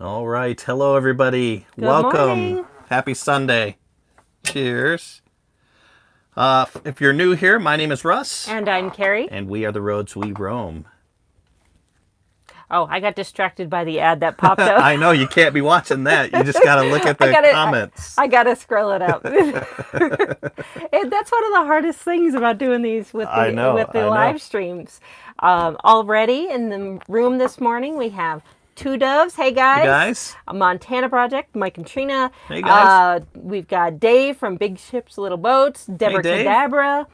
All right. Hello, everybody. Good Welcome. morning. Happy Sunday. Cheers. If you're new here, my name is Russ, And I'm Kerry. and we are the roads we roam. Oh, I got distracted by the ad that popped up. I know you can't be watching that. You just got to look at I the gotta, comments. I gotta scroll it up. And that's one of the hardest things about doing these with I know. with the I know. live streams. Already in the room this morning, we have two doves. Hey guys. Hey, guys. A Montana Project, Mike and Trina. Hey, guys. We've got Dave from Big Ships, Little Boats. Deborah Dave. Cadabra.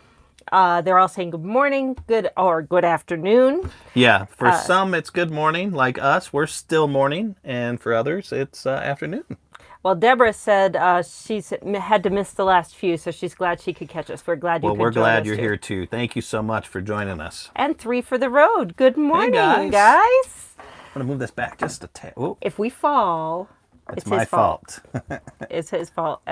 They're all saying good morning, good afternoon. Yeah, for some it's good morning, like us. We're still morning, and for others it's afternoon. Well, Deborah said she's had to miss the last few, so she's glad she could catch us. We're glad you Well, could we're join glad us you're too. here too. Thank you so much for joining us. And 3 for the road. Good morning, guys. guys. I'm going to move this back just a tad. Oh, If we fall, it's it's my his fault. fault. It's his fault.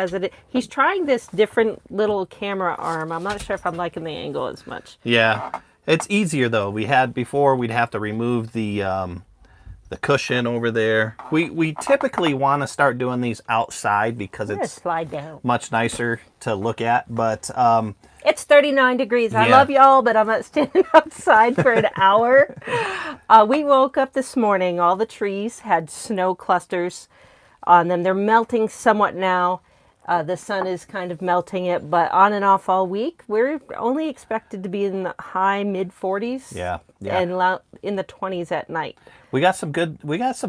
He's trying this different little camera arm. I'm not sure if I'm liking the angle as much. Yeah, it's easier though. We'd have to remove the cushion over there. We typically want to start doing these outside because I'm gonna it's slide down. much nicer to look at. But It's 39 degrees. I Yeah. love y'all, but I'm not standing outside for an hour. We woke up this morning. All the trees had snow clusters on them. They're melting somewhat now. The sun is kind of melting it, but on and off all week. We're only expected to be in the high mid 40s. Yeah. And in the 20s at night. we got some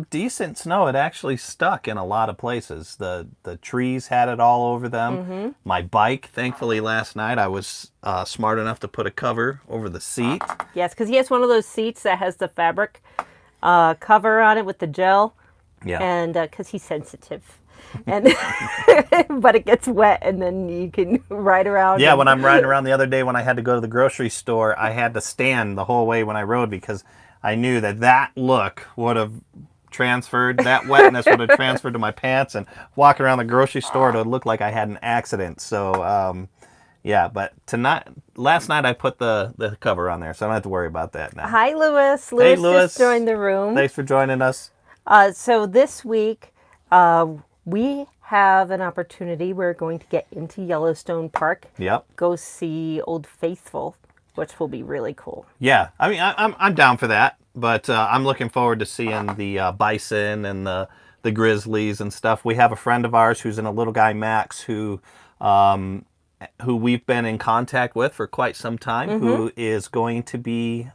decent snow. It actually stuck in a lot of places. The trees had it all over them. Mm-hmm. My bike, thankfully, last night I was smart enough to put a cover over the seat. Yes, because he has one of those seats that has the fabric cover on it with the gel. Yeah. And because he's sensitive. And but it gets wet and then you can ride around. Yeah, and- when I'm riding around the other day when I had to go to the grocery store, I had to stand the whole way when I rode because I knew that look would have transferred, that wetness would have transferred to my pants, and walking around the grocery store, it would look like I had an accident. So, yeah, but last night I put the cover on there, so I don't have to worry about that now. Hi, Lewis. Hey, Lewis Lewis. just joined the room. Thanks for joining us. So this week, we have an opportunity. We're going to get into Yellowstone Park. Yep. Go see Old Faithful, which will be really cool. Yeah, I mean, I'm down for that, but I'm looking forward to seeing the bison and the grizzlies and stuff. We have a friend of ours who's in a little guy Max who we've been in contact with for quite some time, who is going to be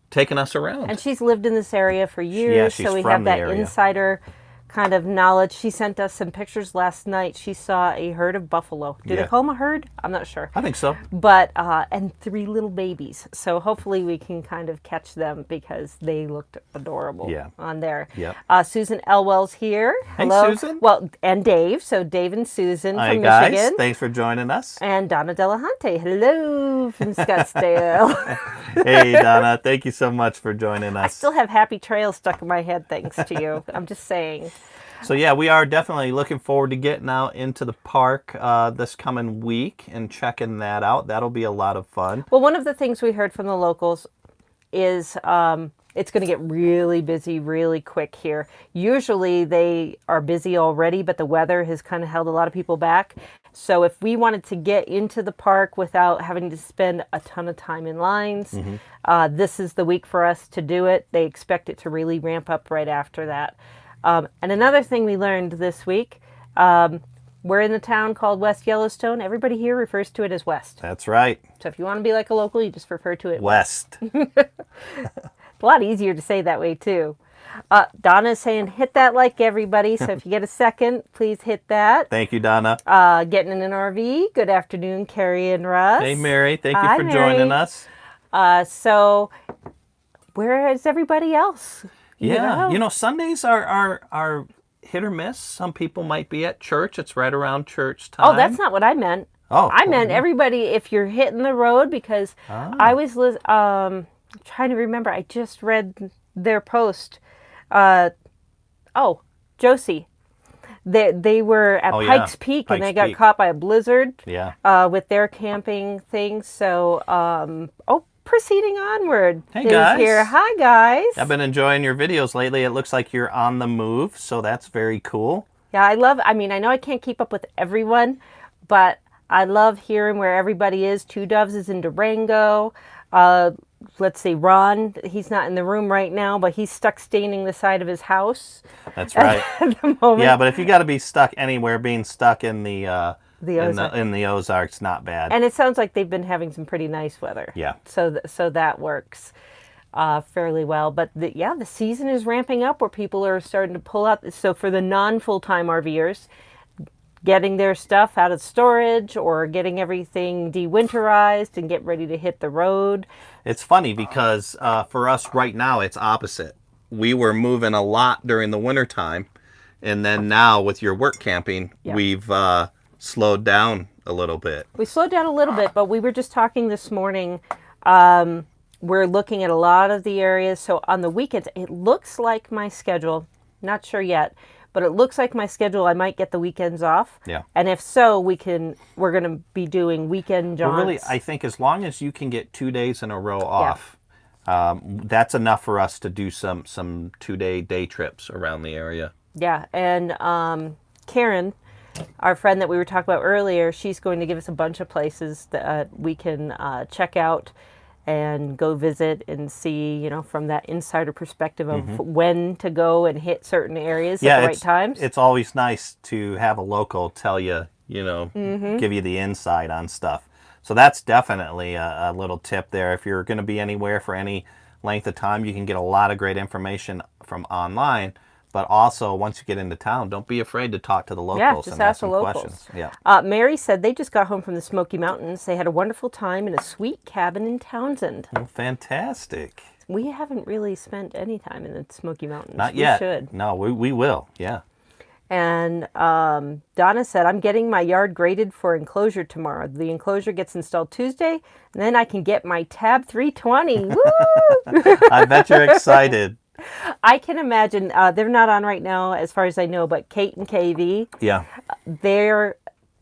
taking us around. And she's lived in this area for years, Yeah, she's so we from have the that area. insider kind of knowledge. She sent us some pictures last night. She saw a herd of buffalo. Do Yeah. they call them a herd? I'm not sure. I think so. But and 3 little babies. So hopefully we can kind of catch them because they looked adorable Yeah. on there. Yep. Susan Elwell's here. Hey, Hello. Susan. Well, and Dave. So Dave and Susan Hi, from guys. Michigan. Thanks for joining us. And Donna Delahunty. Hello from Scottsdale. Hey, Donna. Thank you so much for joining I us. still have Happy Trails stuck in my head thanks to you. I'm just saying. So, yeah, we are definitely looking forward to getting out into the park this coming week and checking that out. That'll be a lot of fun. Well, one of the things we heard from the locals is it's going to get really busy really quick here. Usually they are busy already, but the weather has kind of held a lot of people back. So if we wanted to get into the park without having to spend a ton of time in lines, this is the week for us to do it. They expect it to really ramp up right after that. And another thing we learned this week, we're in the town called West Yellowstone. Everybody here refers to it as West. That's right. So if you want to be like a local, you just refer to it West. It's a lot easier to say that way, too. Donna's saying, hit that like, everybody. So if you get a second, please hit that. Thank you, Donna. Getting in an RV. Good afternoon, Kerry and Russ. Hey, Mary. Thank you Hi, for Mary. joining us. So where is everybody else? Yeah, know? Sundays are hit or miss. Some people might be at church. It's right around church time. Oh, that's not what I meant. Oh, I meant everybody, if you're hitting the road, because I was trying to remember. I just read their post. Josie. They were at Pikes Peak and they got caught by a blizzard Yeah. with their camping thing. So, Proceeding Onward Hey, is guys. here. Hi, guys. I've been enjoying your videos lately. It looks like you're on the move, so that's very cool. Yeah, I mean, I know I can't keep up with everyone, but I love hearing where everybody is. Two Doves is in Durango. Let's see, Ron, he's not in the room right now, but he's stuck staining the side of his house. That's right. At the moment. Yeah, but if you got to be stuck anywhere, being stuck in the Ozarks. in the Ozarks, not bad. And it sounds like they've been having some pretty nice weather. Yeah. So that works fairly well. But the season is ramping up where people are starting to pull out. So for the non-full-time RVers, getting their stuff out of storage or getting everything dewinterized and get ready to hit the road. It's funny because for us right now, it's opposite. We were moving a lot during the wintertime, and then now with your work camping, we've slowed down a little bit. We slowed down a little bit, but we were just talking this morning. We're looking at a lot of the areas. So on the weekends, it looks like my schedule, not sure yet, but it looks like my schedule, I might get the weekends off. Yeah. And if so, we're going to be doing weekend jaunts. Well, really, I think as long as you can get 2 days in a row off, that's enough for us to do some 2-day day trips around the area. Yeah. And Karen, our friend that we were talking about earlier, she's going to give us a bunch of places that we can check out and go visit and see, from that insider perspective of when to go and hit certain areas at the right times. It's always nice to have a local tell you, give you the insight on stuff. So that's definitely a little tip there. If you're going to be anywhere for any length of time, you can get a lot of great information from online. But also, once you get into town, don't be afraid to talk to the locals and ask some questions. Yeah. Mary said they just got home from the Smoky Mountains. They had a wonderful time in a sweet cabin in Townsend. Well, fantastic. We haven't really spent any time in the Smoky Mountains. Not yet. We should. No, we will. Yeah. And Donna said, I'm getting my yard graded for enclosure tomorrow. The enclosure gets installed Tuesday, and then I can get my Tab 320. Woo! I bet you're excited. I can imagine. They're not on right now, as far as I know, but Kate and KV, they're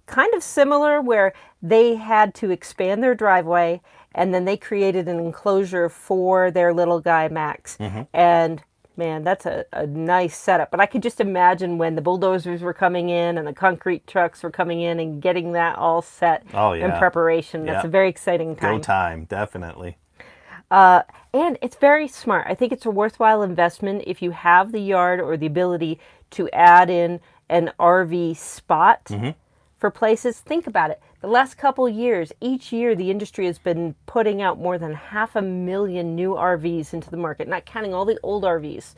kind of similar where they had to expand their driveway, and then they created an enclosure for their little guy, Max. And, man, that's a nice setup. But I could just imagine when the bulldozers were coming in and the concrete trucks were coming in and getting that all set in preparation. That's a very exciting time. Go time, definitely. And it's very smart. I think it's a worthwhile investment if you have the yard or the ability to add in an RV spot for places. Think about it. The last couple years, each year the industry has been putting out more than 500,000 new RVs into the market, not counting all the old RVs.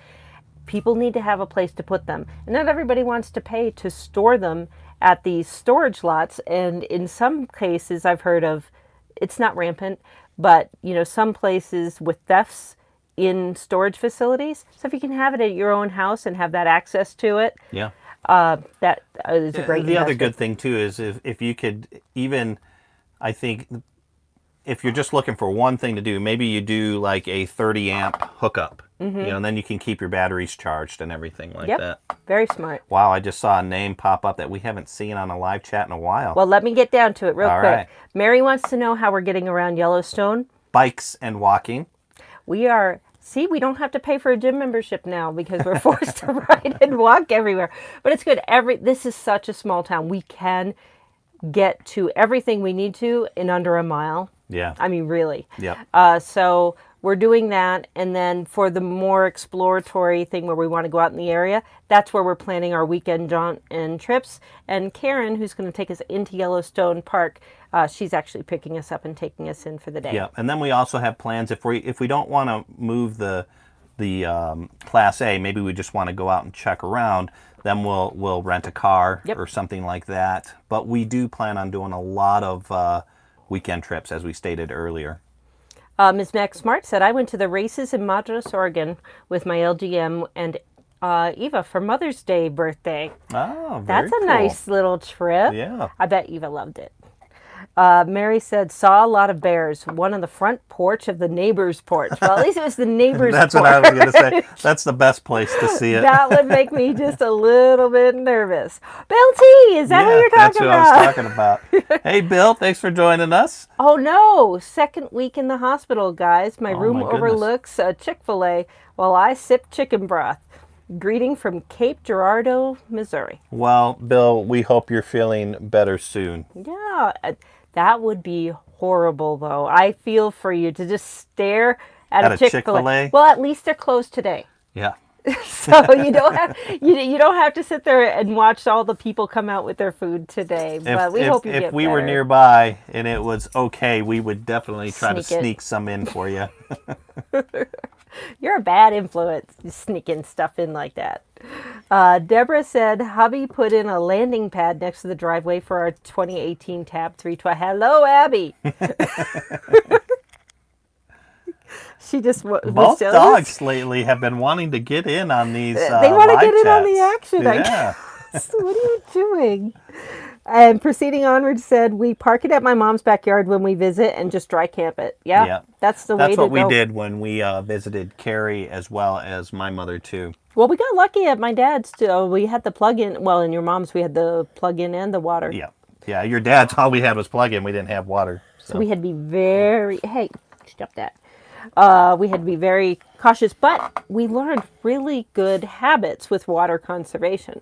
People need to have a place to put them. And not everybody wants to pay to store them at these storage lots. And in some cases I've heard of, it's not rampant, but, some places with thefts in storage facilities. So if you can have it at your own house and have that access to it, that is a great investment. The other good thing, too, is if you could even, I think, if you're just looking for one thing to do, maybe you do like a 30-amp hookup, and then you can keep your batteries charged and everything like that. Very smart. Wow, I just saw a name pop up that we haven't seen on a live chat in a while. Well, let me get down to it real quick. Right. Mary wants to know how we're getting around Yellowstone. Bikes and walking. We don't have to pay for a gym membership now because we're forced to ride and walk everywhere. But it's good. This is such a small town. We can get to everything we need to in under a mile. Yeah. I mean, really. Yep. So we're doing that. And then for the more exploratory thing where we want to go out in the area, that's where we're planning our weekend jaunt and trips. And Karen, who's going to take us into Yellowstone Park, she's actually picking us up and taking us in for the day. Yeah. And then we also have plans if we don't want to move the Class A, maybe we just want to go out and check around, then we'll rent a car or something like that. But we do plan on doing a lot of weekend trips, as we stated earlier. Ms. Max Smart said, I went to the races in Madras, Oregon with my LGM and Eva for Mother's Day birthday. Oh, very That's a cool. nice little trip. Yeah. I bet Eva loved it. Mary said, saw a lot of bears. One on the front porch of the neighbor's porch. Well, at least it was the neighbor's That's porch. what I was going to say. That's the best place to see it. That would make me just a little bit nervous. Bill T, is that who you're that's talking who about? I was talking about. Hey, Bill, thanks for joining us. Oh no, second week in the hospital, guys. My room my goodness. overlooks a Chick-fil-A while I sip chicken broth. Greeting from Cape Girardeau, Missouri. Well, Bill, we hope you're feeling better soon. Yeah, that would be horrible, though. I feel for you to just stare at a Chick-fil-A. Well, at least they're closed today. Yeah. So you don't have to sit there and watch all the people come out with their food today. But we hope you get better. If we were nearby and it was okay, we would definitely try to sneak some in for you. You're a bad influence, sneaking stuff in like that. Deborah said, hubby put in a landing pad next to the driveway for our 2018 Tab 312. Hello, Abby. She just both dogs lately have been wanting to get in on these. They want to get in on the action. Yeah. I guess. What are you doing? And proceeding onward said, we park it at my mom's backyard when we visit and just dry camp it. Yeah. That's the way to go. That's what we did when we visited Kerry as well as my mother too. Well, we got lucky at my dad's too. We had the plug-in. Well, in your mom's, we had the plug-in and the water. Yeah. Yeah. Your dad's, all we had was plug-in. We didn't have water. So we had to be very, hey, stop that. We had to be very cautious, but we learned really good habits with water conservation.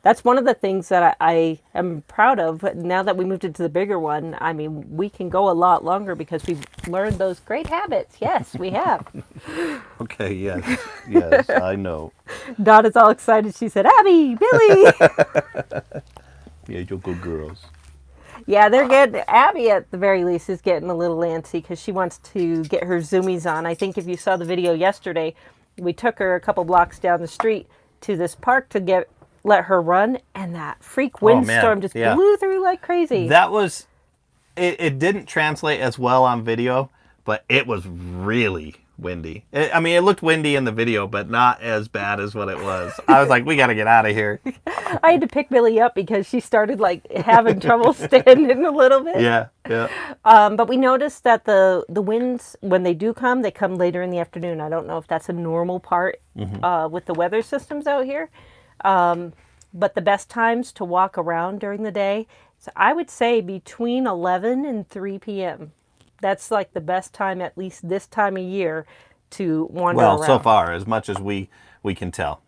That's one of the things that I am proud of. Now that we moved into the bigger one, I mean, we can go a lot longer because we've learned those great habits. Yes, we have. Okay, yes. Yes, I know. Dot is all excited. She said, Abby, Billy. Yeah, you're good girls. Yeah, they're getting, Abby at the very least is getting a little antsy because she wants to get her zoomies on. I think if you saw the video yesterday, we took her a couple blocks down the street to this park to let her run, and that freak windstorm just blew through like crazy. That was, it didn't translate as well on video, but it was really windy. It looked windy in the video, but not as bad as what it was. I was like, we got to get out of here. I had to pick Billy up because she started like having trouble standing a little bit. Yeah. But we noticed that the winds, when they do come, they come later in the afternoon. I don't know if that's a normal part with the weather systems out here. But the best times to walk around during the day, so I would say between 11 and 3 p.m. That's like the best time, at least this time of year, to wander around. Well, so far, as much as we can tell.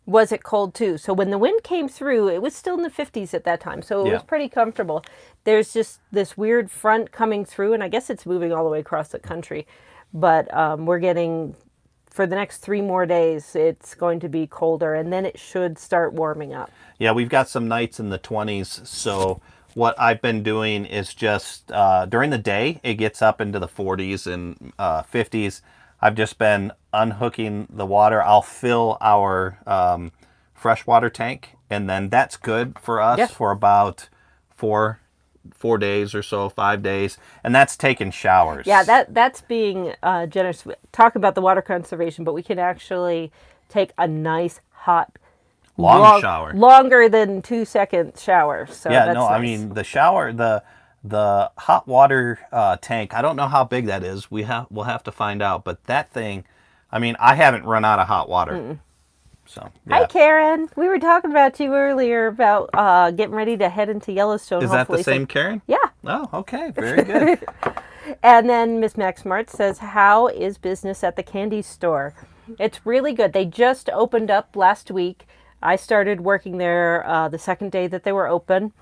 Was it cold too? So when the wind came through, it was still in the 50s at that time. So it was pretty comfortable. There's just this weird front coming through, and I guess it's moving all the way across the country. But we're getting, for the next 3 more days, it's going to be colder, and then it should start warming up. Yeah, we've got some nights in the 20s, so what I've been doing is just, during the day, it gets up into the 40s and 50s. I've just been unhooking the water. I'll fill our freshwater tank, and then that's good for us for about 4 days or so, 5 days, and that's taking showers. Yeah, that's being generous. Talk about the water conservation, but we can actually take a nice hot long shower, longer than 2-second shower. So yeah, that's no, nice. I mean the shower, the hot water tank. I don't know how big that is. We'll have to find out. But that thing, I mean, I haven't run out of hot water. So yeah. Hi, Karen. We were talking about you earlier about getting ready to head into Yellowstone. Is that the same Karen? Yeah. Oh, okay, very good. And then Miss Max Smart says, "How is business at the candy store?" It's really good. They just opened up last week. I started working there the second day that they were open.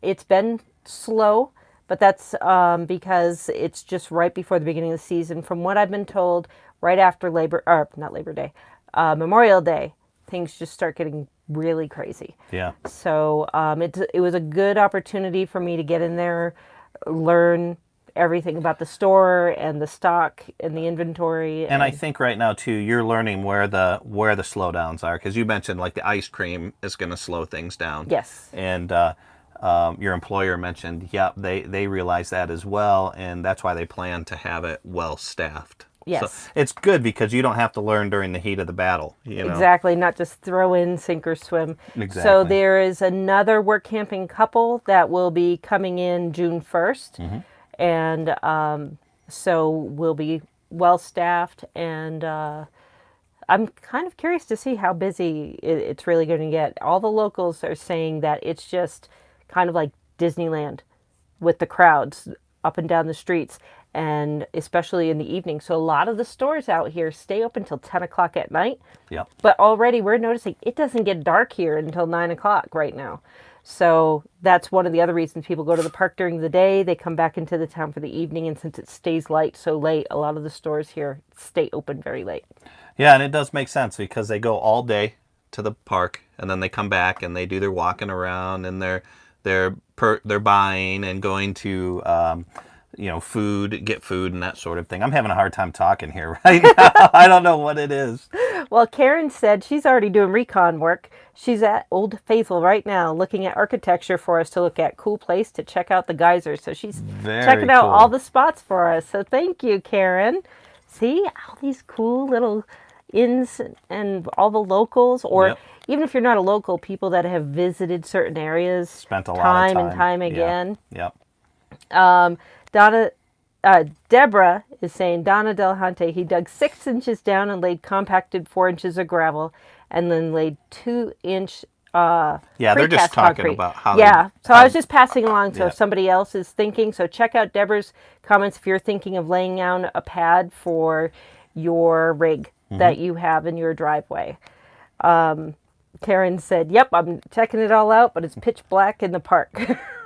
It's been slow, but that's because it's just right before the beginning of the season. From what I've been told, right after Memorial Day, things just start getting really crazy. Yeah. So it was a good opportunity for me to get in there, learn everything about the store and the stock and the inventory. And I think right now too, you're learning where the slowdowns are, because you mentioned like the ice cream is going to slow things down. Yes. And your employer mentioned, they realize that as well, and that's why they plan to have it well staffed. Yes. So it's good because you don't have to learn during the heat of the battle. Exactly, not just throw in, sink or swim. Exactly. So there is another work camping couple that will be coming in June 1st. And so we'll be well staffed. And I'm kind of curious to see how busy it's really going to get. All the locals are saying that it's just kind of like Disneyland with the crowds up and down the streets, and especially in the evening. So a lot of the stores out here stay open till 10 o'clock at night. Yep. But already we're noticing it doesn't get dark here until 9 o'clock right now. So that's one of the other reasons people go to the park during the day. They come back into the town for the evening, and since it stays light so late, a lot of the stores here stay open very late. Yeah, and it does make sense because they go all day to the park, and then they come back and they do their walking around, and they're buying and going to get food and that sort of thing. I'm having a hard time talking here right now. I don't know what it is. Well, Karen said she's already doing recon work. She's at Old Faithful right now looking at architecture for us to look at. Cool place to check out the geysers. So she's checking out all the spots for us. So thank you, Karen. See all these cool little inns and all the locals, or even if you're not a local, people that have visited certain areas, spent a lot of time time and time again. Yep. Deborah is saying Donna Delhante, he dug 6 inches down and laid compacted 4 inches of gravel, and then laid 2-inch they're just talking concrete. about how so I was just passing along, so if somebody else is thinking, so check out Deborah's comments if you're thinking of laying down a pad for your rig that you have in your driveway. Karen said, yep, I'm checking it all out, but it's pitch black in the park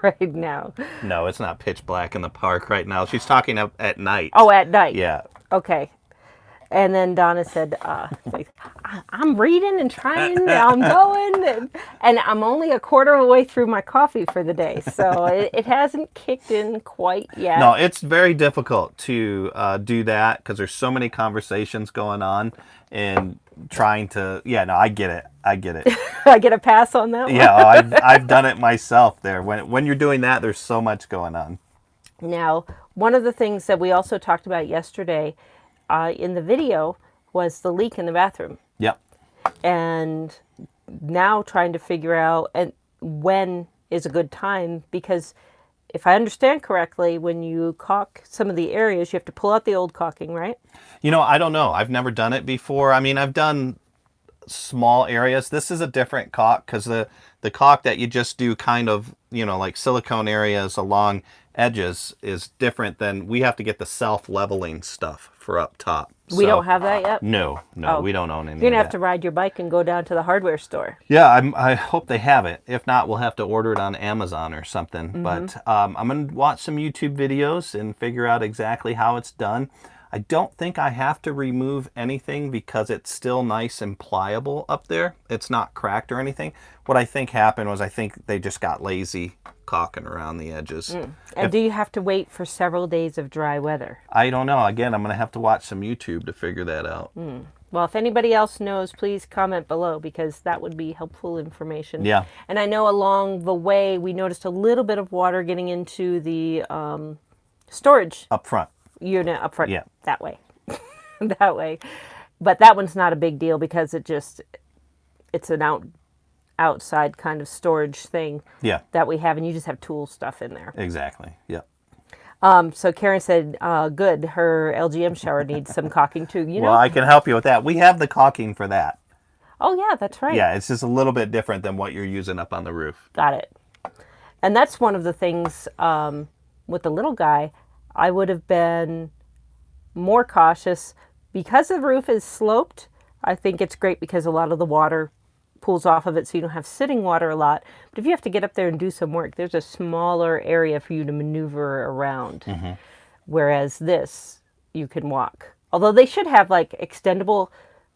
right now. No, it's not pitch black in the park right now. She's talking at night. Oh, at night. Yeah. Okay. And then Donna said, I'm reading and trying, I'm going, and I'm only a quarter of the way through my coffee for the day, so it hasn't kicked in quite yet. No, it's very difficult to do that because there's so many conversations going on and trying to, I get it. I get a pass on that one? Yeah, I've done it myself there. When you're doing that, there's so much going on. Now, one of the things that we also talked about yesterday in the video was the leak in the bathroom. Yep. And now trying to figure out when is a good time, because if I understand correctly, when you caulk some of the areas, you have to pull out the old caulking, right? I don't know. I've never done it before. I mean, I've done small areas. This is a different caulk because the caulk that you just do kind of, like silicone areas along edges is different than we have to get the self-leveling stuff for up top. We don't have that yet? No, we don't own any. You're going to have to ride your bike and go down to the hardware store. Yeah, I hope they have it. If not, we'll have to order it on Amazon or something. But I'm going to watch some YouTube videos and figure out exactly how it's done. I don't think I have to remove anything because it's still nice and pliable up there. It's not cracked or anything. What I think happened was I think they just got lazy caulking around the edges. And do you have to wait for several days of dry weather? I don't know. Again, I'm going to have to watch some YouTube to figure that out. Well, if anybody else knows, please comment below, because that would be helpful information. Yeah. And I know along the way we noticed a little bit of water getting into the storage Up front. unit up front. Yeah. That way. That way. But that one's not a big deal because it's an outside kind of storage thing that we have, and you just have tool stuff in there. Exactly. Yep. So Karen said, good, her LGM shower needs some caulking too. Well, I can help you with that. We have the caulking for that. Oh, yeah, that's right. Yeah, it's just a little bit different than what you're using up on the roof. Got it. And that's one of the things with the little guy, I would have been more cautious. Because the roof is sloped, I think it's great because a lot of the water pools off of it, so you don't have sitting water a lot. But if you have to get up there and do some work, there's a smaller area for you to maneuver around. Whereas this, you can walk. Although they should have like extendable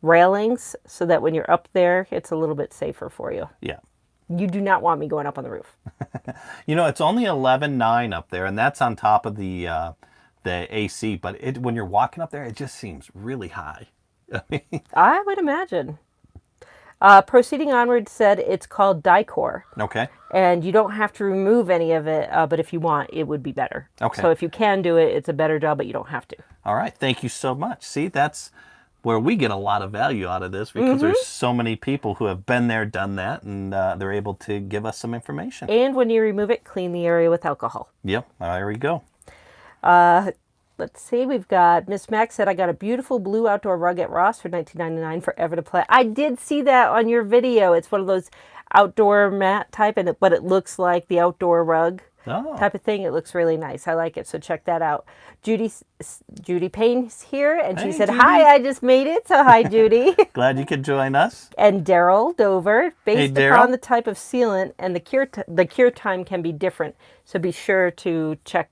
railings so that when you're up there, it's a little bit safer for you. Yeah. You do not want me going up on the roof. It's only 11.9 up there, and that's on top of the AC. But when you're walking up there, it just seems really high. I would imagine. Proceeding Onward said it's called Dicor. Okay. And you don't have to remove any of it, but if you want, it would be better. Okay. So if you can do it, it's a better job, but you don't have to. All right. Thank you so much. See, that's where we get a lot of value out of this because there's so many people who have been there, done that, and they're able to give us some information. And when you remove it, clean the area with alcohol. Yep. There we go. Let's see, we've got Miss Max said, I got a beautiful blue outdoor rug at Ross for $19.99 forever to play. I did see that on your video. It's one of those outdoor mat type, but it looks like the outdoor rug type of thing. It looks really nice. I like it. So check that out. Judy Payne's here, and she said, Judy. Hi, I just made it. So hi, Judy. Glad you could join us. And Daryl Dover, based upon the type of sealant and the cure time can be different. So be sure to check.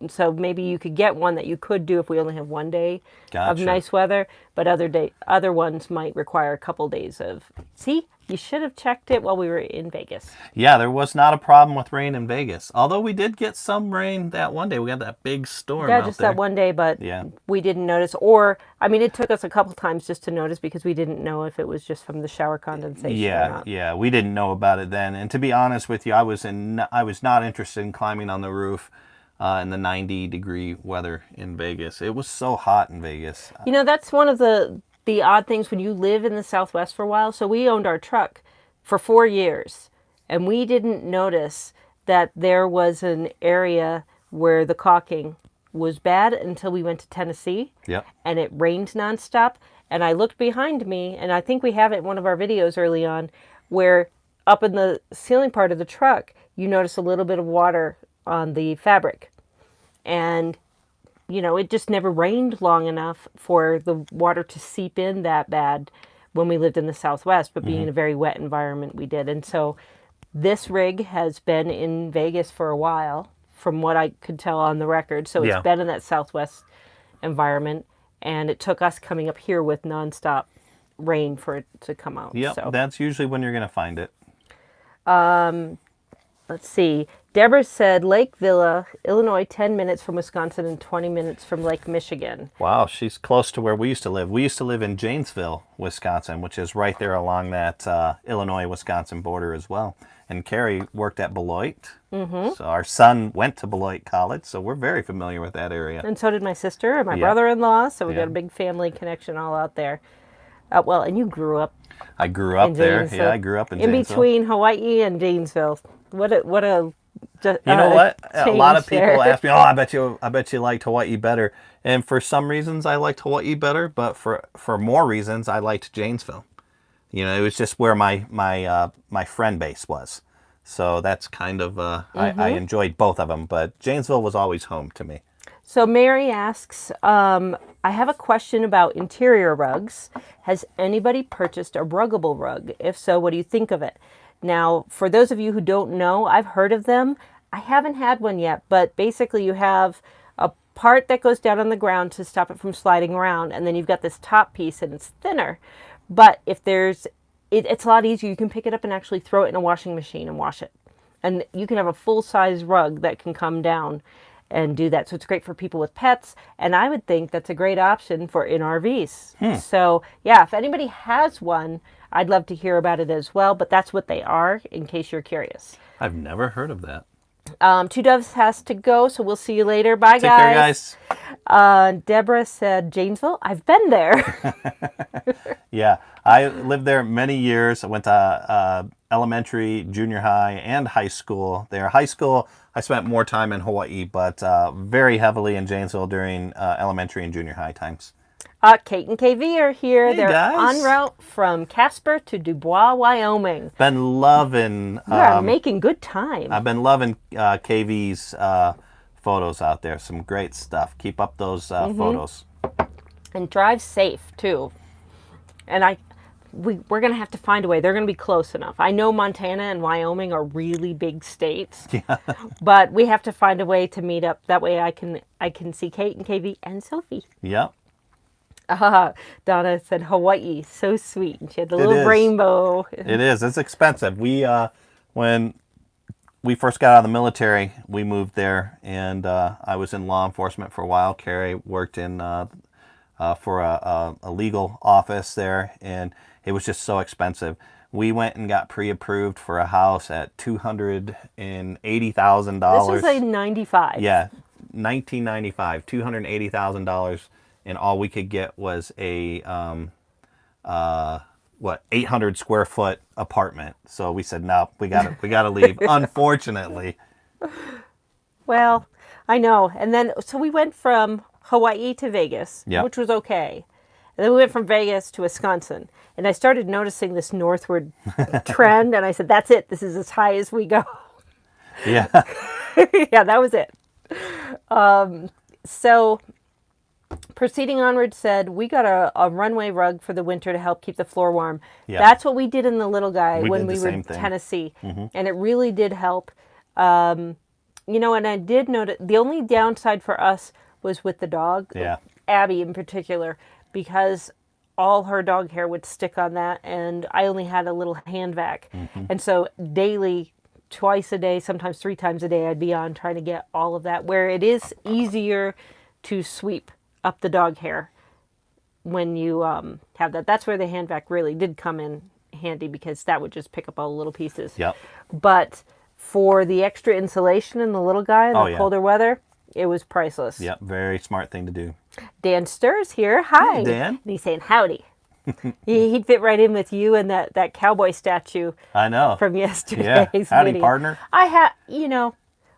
So maybe you could get one that you could do if we only have one day of nice weather, but other ones might require a couple days of. See, you should have checked it while we were in Vegas. Yeah, there was not a problem with rain in Vegas. Although we did get some rain that one day. We got that big storm out just there. That one day, but we didn't notice. Or, I mean, it took us a couple times just to notice because we didn't know if it was just from the shower condensation or not. Yeah, we didn't know about it then. And to be honest with you, I was not interested in climbing on the roof in the 90-degree weather in Vegas. It was so hot in Vegas. You know, that's one of the odd things when you live in the Southwest for a while. So we owned our truck for 4 years, and we didn't notice that there was an area where the caulking was bad until we went to Tennessee. Yep. And it rained nonstop. And I looked behind me, and I think we have it in one of our videos early on, where up in the ceiling part of the truck, you notice a little bit of water on the fabric. And, you know, it just never rained long enough for the water to seep in that bad when we lived in the Southwest, but being in a very wet environment, we did. And so this rig has been in Vegas for a while, from what I could tell on the record. So it's been in that Southwest environment, and it took us coming up here with nonstop rain for it to come out. Yep, so that's usually when you're going to find it. Let's see. Deborah said Lake Villa, Illinois, 10 minutes from Wisconsin and 20 minutes from Lake Michigan. Wow, she's close to where we used to live. We used to live in Janesville, Wisconsin, which is right there along that Illinois-Wisconsin border as well. And Kerry worked at Beloit. So our son went to Beloit College, so we're very familiar with that area. And so did my sister and my brother-in-law, so we got a big family connection all out there. Well, and you grew up. I grew up there. Yeah, I grew up in Janesville. In between Hawaii and Janesville. What a you know what? A lot of people ask me, "Oh, I bet you liked Hawaii better." And for some reasons, I liked Hawaii better, but for more reasons, I liked Janesville. You know, it was just where my friend base was. So that's kind of I enjoyed both of them, but Janesville was always home to me. So Mary asks, I have a question about interior rugs. Has anybody purchased a ruggable rug? If so, what do you think of it? Now, for those of you who don't know, I've heard of them. I haven't had one yet, but basically you have a part that goes down on the ground to stop it from sliding around, and then you've got this top piece and it's thinner. But if it's a lot easier. You can pick it up and actually throw it in a washing machine and wash it. And you can have a full-size rug that can come down and do that. So it's great for people with pets, and I would think that's a great option for in RVs. So yeah, if anybody has one, I'd love to hear about it as well, but that's what they are, in case you're curious. I've never heard of that. Two Doves has to go, so we'll see you later. Bye, Take care, guys. Deborah said, Janesville? I've been there. Yeah, I lived there many years. I went to elementary, junior high, and high school there. High school, I spent more time in Hawaii, but very heavily in Janesville during elementary and junior high times. Kate and KV are here. Hey, they're guys. en route from Casper to Dubois, Wyoming. Been loving... You are making good time. I've been loving KV's photos out there. Some great stuff. Keep up those photos. And drive safe, too. And we're going to have to find a way. They're going to be close enough. I know Montana and Wyoming are really big states. Yeah. But we have to find a way to meet up. That way I can see Kate and KV and Sophie. Yep. Donna said Hawaii, so sweet. And she had the little rainbow. It is. It's expensive. When we first got out of the military, we moved there, and I was in law enforcement for a while. Kerry worked in for a legal office there, and it was just so expensive. We went and got pre-approved for a house at $280,000. This was a 95. Yeah, 1995, $280,000, and all we could get was a 800 square foot apartment. So we said, no, we gotta leave. Unfortunately. Well, I know. And then, so we went from Hawaii to Vegas, Yep. which was okay. And then we went from Vegas to Wisconsin. And I started noticing this northward trend. And I said, that's it. This is as high as we go. Yeah. Yeah, that was it. So proceeding onward said, we got a runway rug for the winter to help keep the floor warm. Yeah. That's what we did in the Little Guy We when did we the were same in thing. Tennessee. And it really did help. You know, and I did note the only downside for us was with the dog, Yeah. Abby in particular, because all her dog hair would stick on that, and I only had a little hand vac. And so daily, twice a day, sometimes 3 times a day, I'd be on trying to get all of that, where it is easier to sweep up the dog hair when you have that. That's where the hand vac really did come in handy, because that would just pick up all the little pieces. Yep. But for the extra insulation in the Little Guy in the colder weather, it was priceless. Yep. Very smart thing to do. Dan Stur's here. Hi. Hey, Dan. And he's saying howdy. He'd fit right in with you and that cowboy statue I know. from yesterday's Yeah. Howdy, video. partner.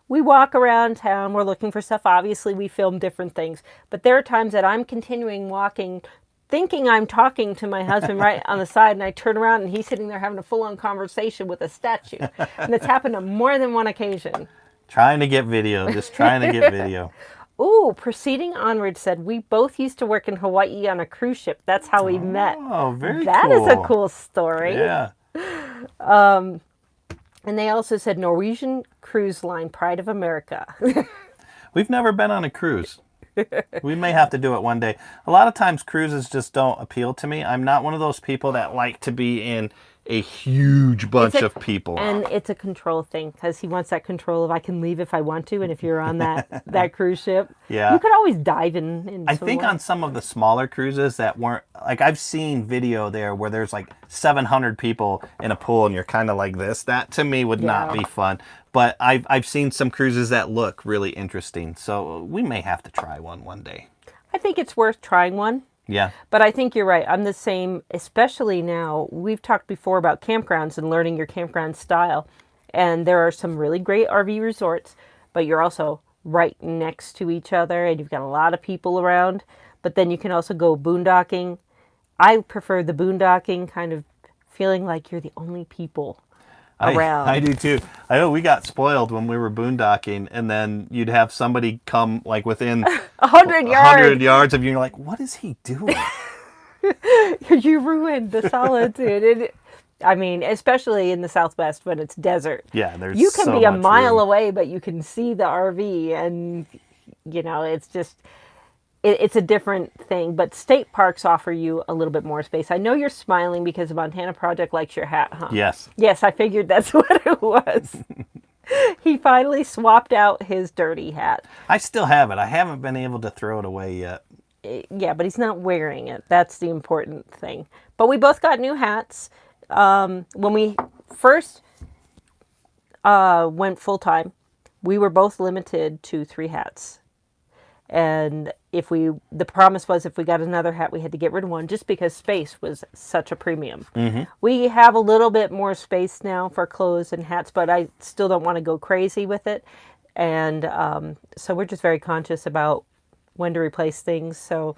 We walk around town, we're looking for stuff. Obviously, we film different things. But there are times that I'm continuing walking, thinking I'm talking to my husband right on the side, and I turn around and he's sitting there having a full-on conversation with a statue. And it's happened on more than one occasion. Trying to get video. Just trying to get video. Ooh, proceeding onward said, we both used to work in Hawaii on a cruise ship. That's how we met. Oh, very That cool. is a cool story. Yeah. And they also said Norwegian Cruise Line, Pride of America. We've never been on a cruise. We may have to do it one day. A lot of times cruises just don't appeal to me. I'm not one of those people that like to be in a huge bunch of people. And it's a control thing, because he wants that control of I can leave if I want to. And if you're on that cruise ship, Yeah. you could always dive in. I think on some of the smaller cruises that weren't, like I've seen video there where there's like 700 people in a pool and you're kind of like this. That to me would not be fun. But I've seen some cruises that look really interesting. So we may have to try one day. I think it's worth trying one. Yeah. But I think you're right. I'm the same, especially now. We've talked before about campgrounds and learning your campground style. And there are some really great RV resorts, but you're also right next to each other and you've got a lot of people around. But then you can also go boondocking. I prefer the boondocking, kind of feeling like you're the only people around. I do too. I know we got spoiled when we were boondocking, and then you'd have somebody come like within 100 yards. yards of you, and you're like, what is he doing? You ruined the solitude. I mean, especially in the Southwest when it's desert. Yeah, there's you can so be a much mile room. away, but you can see the RV, and it's just it's a different thing. But state parks offer you a little bit more space. I know you're smiling because the Montana Project likes your hat, huh? Yes. Yes, I figured that's what it was. He finally swapped out his dirty hat. I still have it. I haven't been able to throw it away yet. Yeah, but he's not wearing it. That's the important thing. But we both got new hats. When we first went full-time, we were both limited to 3 hats. And the promise was if we got another hat, we had to get rid of one, just because space was such a premium. Mm-hmm. We have a little bit more space now for clothes and hats, but I still don't want to go crazy with it. And so we're just very conscious about when to replace things. So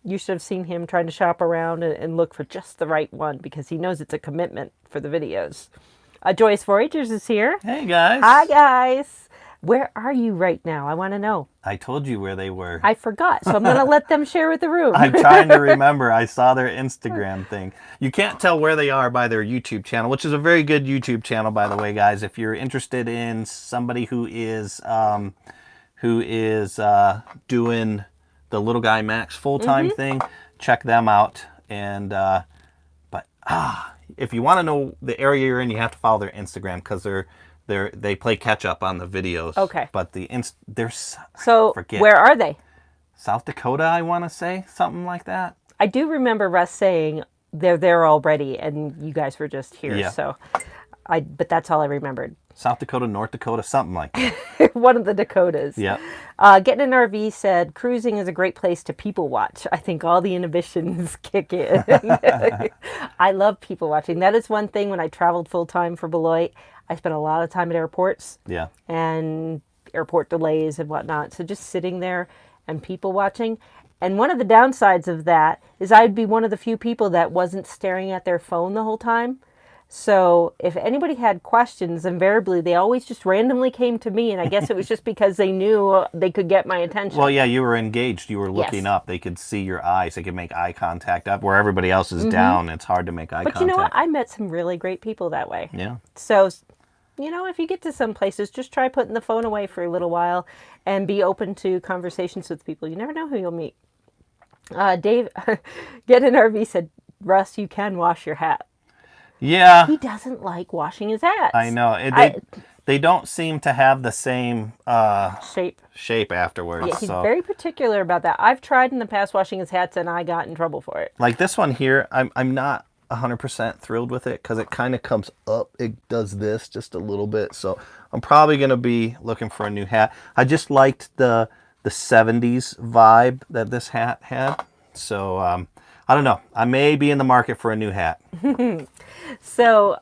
you should have seen him trying to shop around and look for just the right one, because he knows it's a commitment for the videos. Joyce Voyagers is here. Hey, guys. Hi, guys. Where are you right now? I want to know. I told you where they were. I forgot, so I'm going to let them share with the room. I'm trying to remember. I saw their Instagram thing. You can't tell where they are by their YouTube channel, which is a very good YouTube channel, by the way, guys. If you're interested in somebody who is doing the Little Guy Max full-time thing, check them out. And if you want to know the area you're in, you have to follow their Instagram, because they play catch up on the videos. Okay. But So where are they? South Dakota, I want to say, something like that. I do remember Russ saying they're there already, and you guys were just here. Yeah. So, but that's all I remembered. South Dakota, North Dakota, something like that. One of the Dakotas. Yeah. Getting an RV said, cruising is a great place to people watch. I think all the inhibitions kick in. I love people watching. That is one thing when I traveled full time for Beloit. I spent a lot of time at airports. Yeah. And airport delays and whatnot. So just sitting there and people watching. And one of the downsides of that is I'd be one of the few people that wasn't staring at their phone the whole time. So if anybody had questions, invariably they always just randomly came to me, and I guess it was just because they knew they could get my attention. Well, yeah, you were engaged. You were looking Yes. up. They could see your eyes. They could make eye contact up where everybody else is down. It's hard to make eye But contact. you know what? I met some really great people that way. Yeah. So, if you get to some places, just try putting the phone away for a little while and be open to conversations with people. You never know who you'll meet. Dave, Get an RV said, Russ, you can wash your hat. Yeah. He doesn't like washing his hats. I know. They don't seem to have the same Shape. afterwards. Yeah, he's so. very particular about that. I've tried in the past washing his hats, and I got in trouble for it. Like this one here, I'm not 100% thrilled with it because it kind of comes up. It does this just a little bit. So I'm probably going to be looking for a new hat. I just liked the 70s vibe that this hat had. So I don't know. I may be in the market for a new hat. So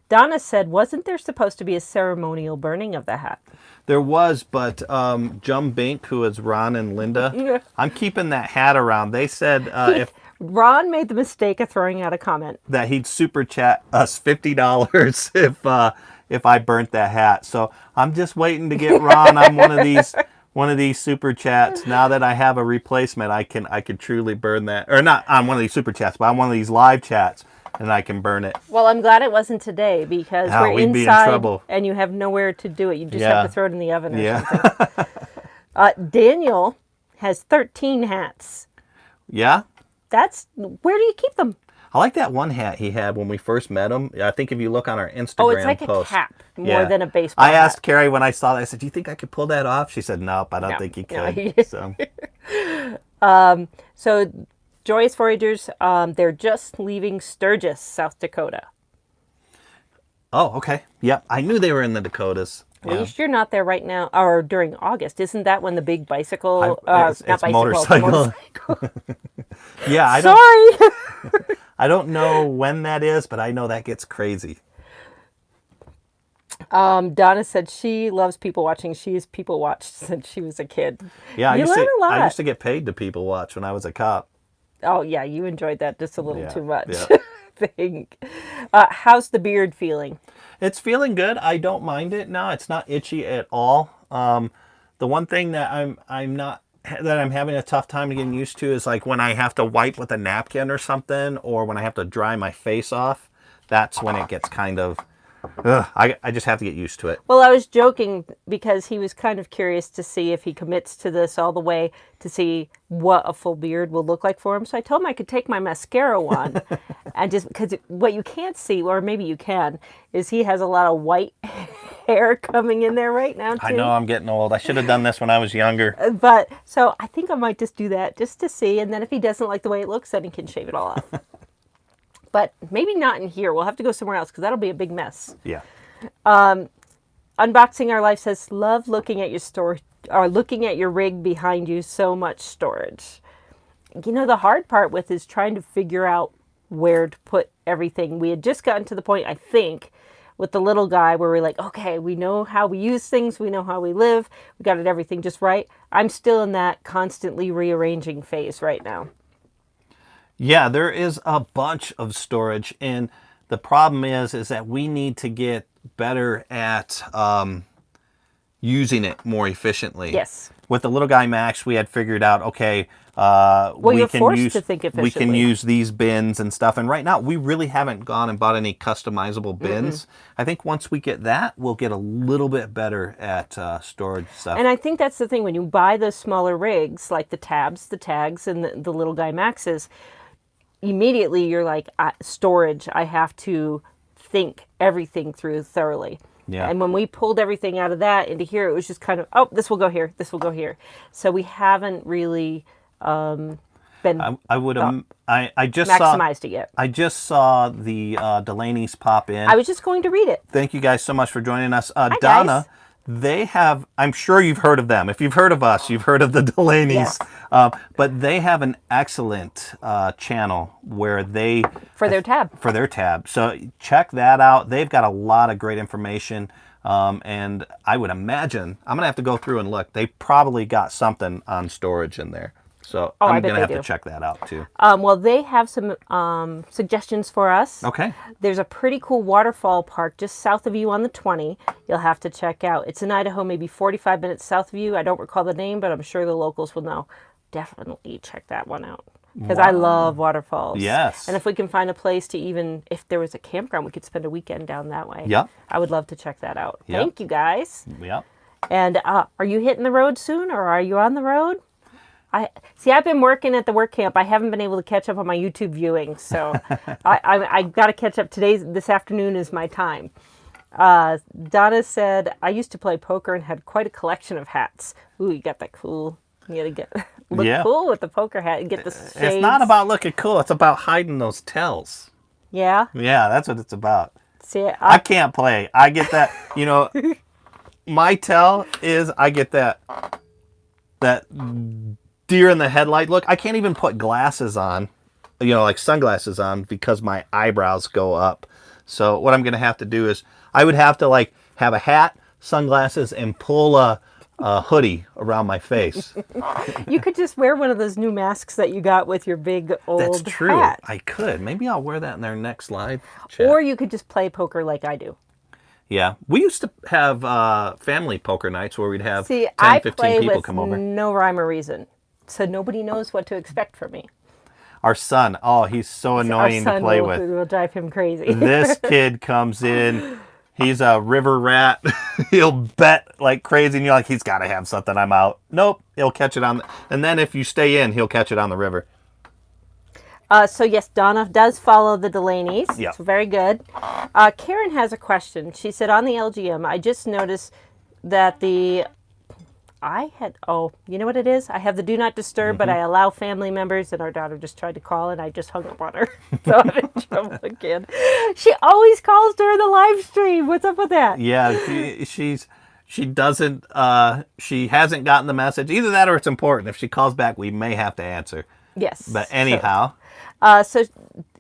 Donna said, wasn't there supposed to be a ceremonial burning of the hat? There was, but Jum Bink, who is Ron and Linda, I'm keeping that hat around. They said Ron made the mistake of throwing out a comment that he'd super chat us $50 if I burnt that hat. So I'm just waiting to get Ron on one of these super chats. Now that I have a replacement, I could truly burn that, or not on one of these super chats, but on one of these live chats, and I can burn it. Well, I'm glad it wasn't today because we're we'd be in inside trouble. and you have nowhere to do it. You just have to throw it in the oven or something. Daniel has 13 hats. Yeah. Where do you keep them? I like that one hat he had when we first met him. I think if you look on our Instagram Oh, it's like post, a cap more than a baseball I asked hat. Carrie when I saw that, I said, do you think I could pull that off? She said, nope, I don't think you could. So. So Joyous Foragers, they're just leaving Sturgis, South Dakota. Oh, okay. Yep. I knew they were in the Dakotas. At least you're not there right now, or during August. Isn't that when the big bicycle, it's motorcycle. Yeah. Sorry. I don't know when that is, but I know that gets crazy. Donna said she loves people watching. She's people watched since she was a kid. Yeah, you learn a lot. I used to get paid to people watch when I was a cop. Oh, yeah, you enjoyed that just a little too much, Yeah. I think. How's the beard feeling? It's feeling good. I don't mind it now. It's not itchy at all. The one thing that I'm having a tough time getting used to is like when I have to wipe with a napkin or something, or when I have to dry my face off. That's when it gets kind of. I just have to get used to it. Well, I was joking because he was kind of curious to see if he commits to this all the way to see what a full beard will look like for him. So I told him I could take my mascara on and just because what you can't see, or maybe you can, is he has a lot of white hair coming in there right now, too. I know I'm getting old. I should have done this when I was younger. But so I think I might just do that just to see. And then if he doesn't like the way it looks, then he can shave it all off. But maybe not in here. We'll have to go somewhere else because that'll be a big mess. Yeah. Unboxing Our Life says, love looking at your store or looking at your rig behind you. So much storage. You know, the hard part with is trying to figure out where to put everything. We had just gotten to the point, I think, with the little guy where we're like, okay, we know how we use things. We know how we live. We got it everything just right. I'm still in that constantly rearranging phase right now. Yeah, there is a bunch of storage, and the problem is that we need to get better at using it more efficiently. Yes. With the little guy Max, we had figured out, okay, you're forced to think efficiently. we can use these bins and stuff. And right now, we really haven't gone and bought any customizable bins. Mm-hmm. I think once we get that, we'll get a little bit better at storage stuff. And I think that's the thing. When you buy the smaller rigs, like the tabs, the tags, and the little guy Maxes, immediately you're like, storage, I have to think everything through thoroughly. Yeah. And when we pulled everything out of that into here, it was just kind of, oh, this will go here, this will go here. So we haven't really been I would have. I just saw. maximized it yet. I just saw the Delaney's pop in. I was just going to read it. Thank you guys so much for joining us. Hi, Donna, guys. they have, I'm sure you've heard of them. If you've heard of us, you've heard of the Delaney's. Yes. But they have an excellent channel where they... For their tab. For their tab. So check that out. They've got a lot of great information. And I would imagine, I'm going to have to go through and look. They probably got something on storage in there. So I'm going to have to check that out too. Well, they have some suggestions for us. Okay. There's a pretty cool waterfall park just south of you on the 20. You'll have to check out. It's in Idaho, maybe 45 minutes south of you. I don't recall the name, but I'm sure the locals will know. Definitely check that one out. Because I love waterfalls. Yes. And if we can find a place to even, if there was a campground, we could spend a weekend down that way. Yep. I would love to check that out. Yep. Thank you, guys. Yep. And are you hitting the road soon, or are you on the road? I've been working at the work camp. I haven't been able to catch up on my YouTube viewing, so I got to catch up. This afternoon is my time. Donna said, I used to play poker and had quite a collection of hats. Ooh, you got that cool. You got to look cool with the poker hat and get the shades. It's not about looking cool. It's about hiding those tells. Yeah? Yeah, that's what it's about. See, I can't play. I get that, my tell is I get that deer in the headlight look. I can't even put glasses on, like sunglasses on, because my eyebrows go up. So what I'm going to have to do is I would have to have a hat, sunglasses, and pull a hoodie around my face. You could just wear one of those new masks that you got with your big old That's true. hat. I could. Maybe I'll wear that in their next live chat. Or you could just play poker like I do. Yeah. We used to have family poker nights where we'd have 10, I 15 play people with come over. no rhyme or reason. So nobody knows what to expect from me. Our son, he's so annoying to play with. Will drive him crazy. This kid comes in, he's a river rat. He'll bet like crazy, and you're like, he's got to have something. I'm out. Nope, he'll catch it and then if you stay in, he'll catch it on the river. So yes, Donna does follow the Delaney's. Yeah. So very good. Karen has a question. She said, on the LGM, I just noticed that you know what it is? I have the do not disturb, but I allow family members, and our daughter just tried to call, and I just hung up on her. So I'm in trouble again. She always calls during the live stream. What's up with that? Yeah, she doesn't, she hasn't gotten the message. Either that or it's important. If she calls back, we may have to answer. Yes. But anyhow. So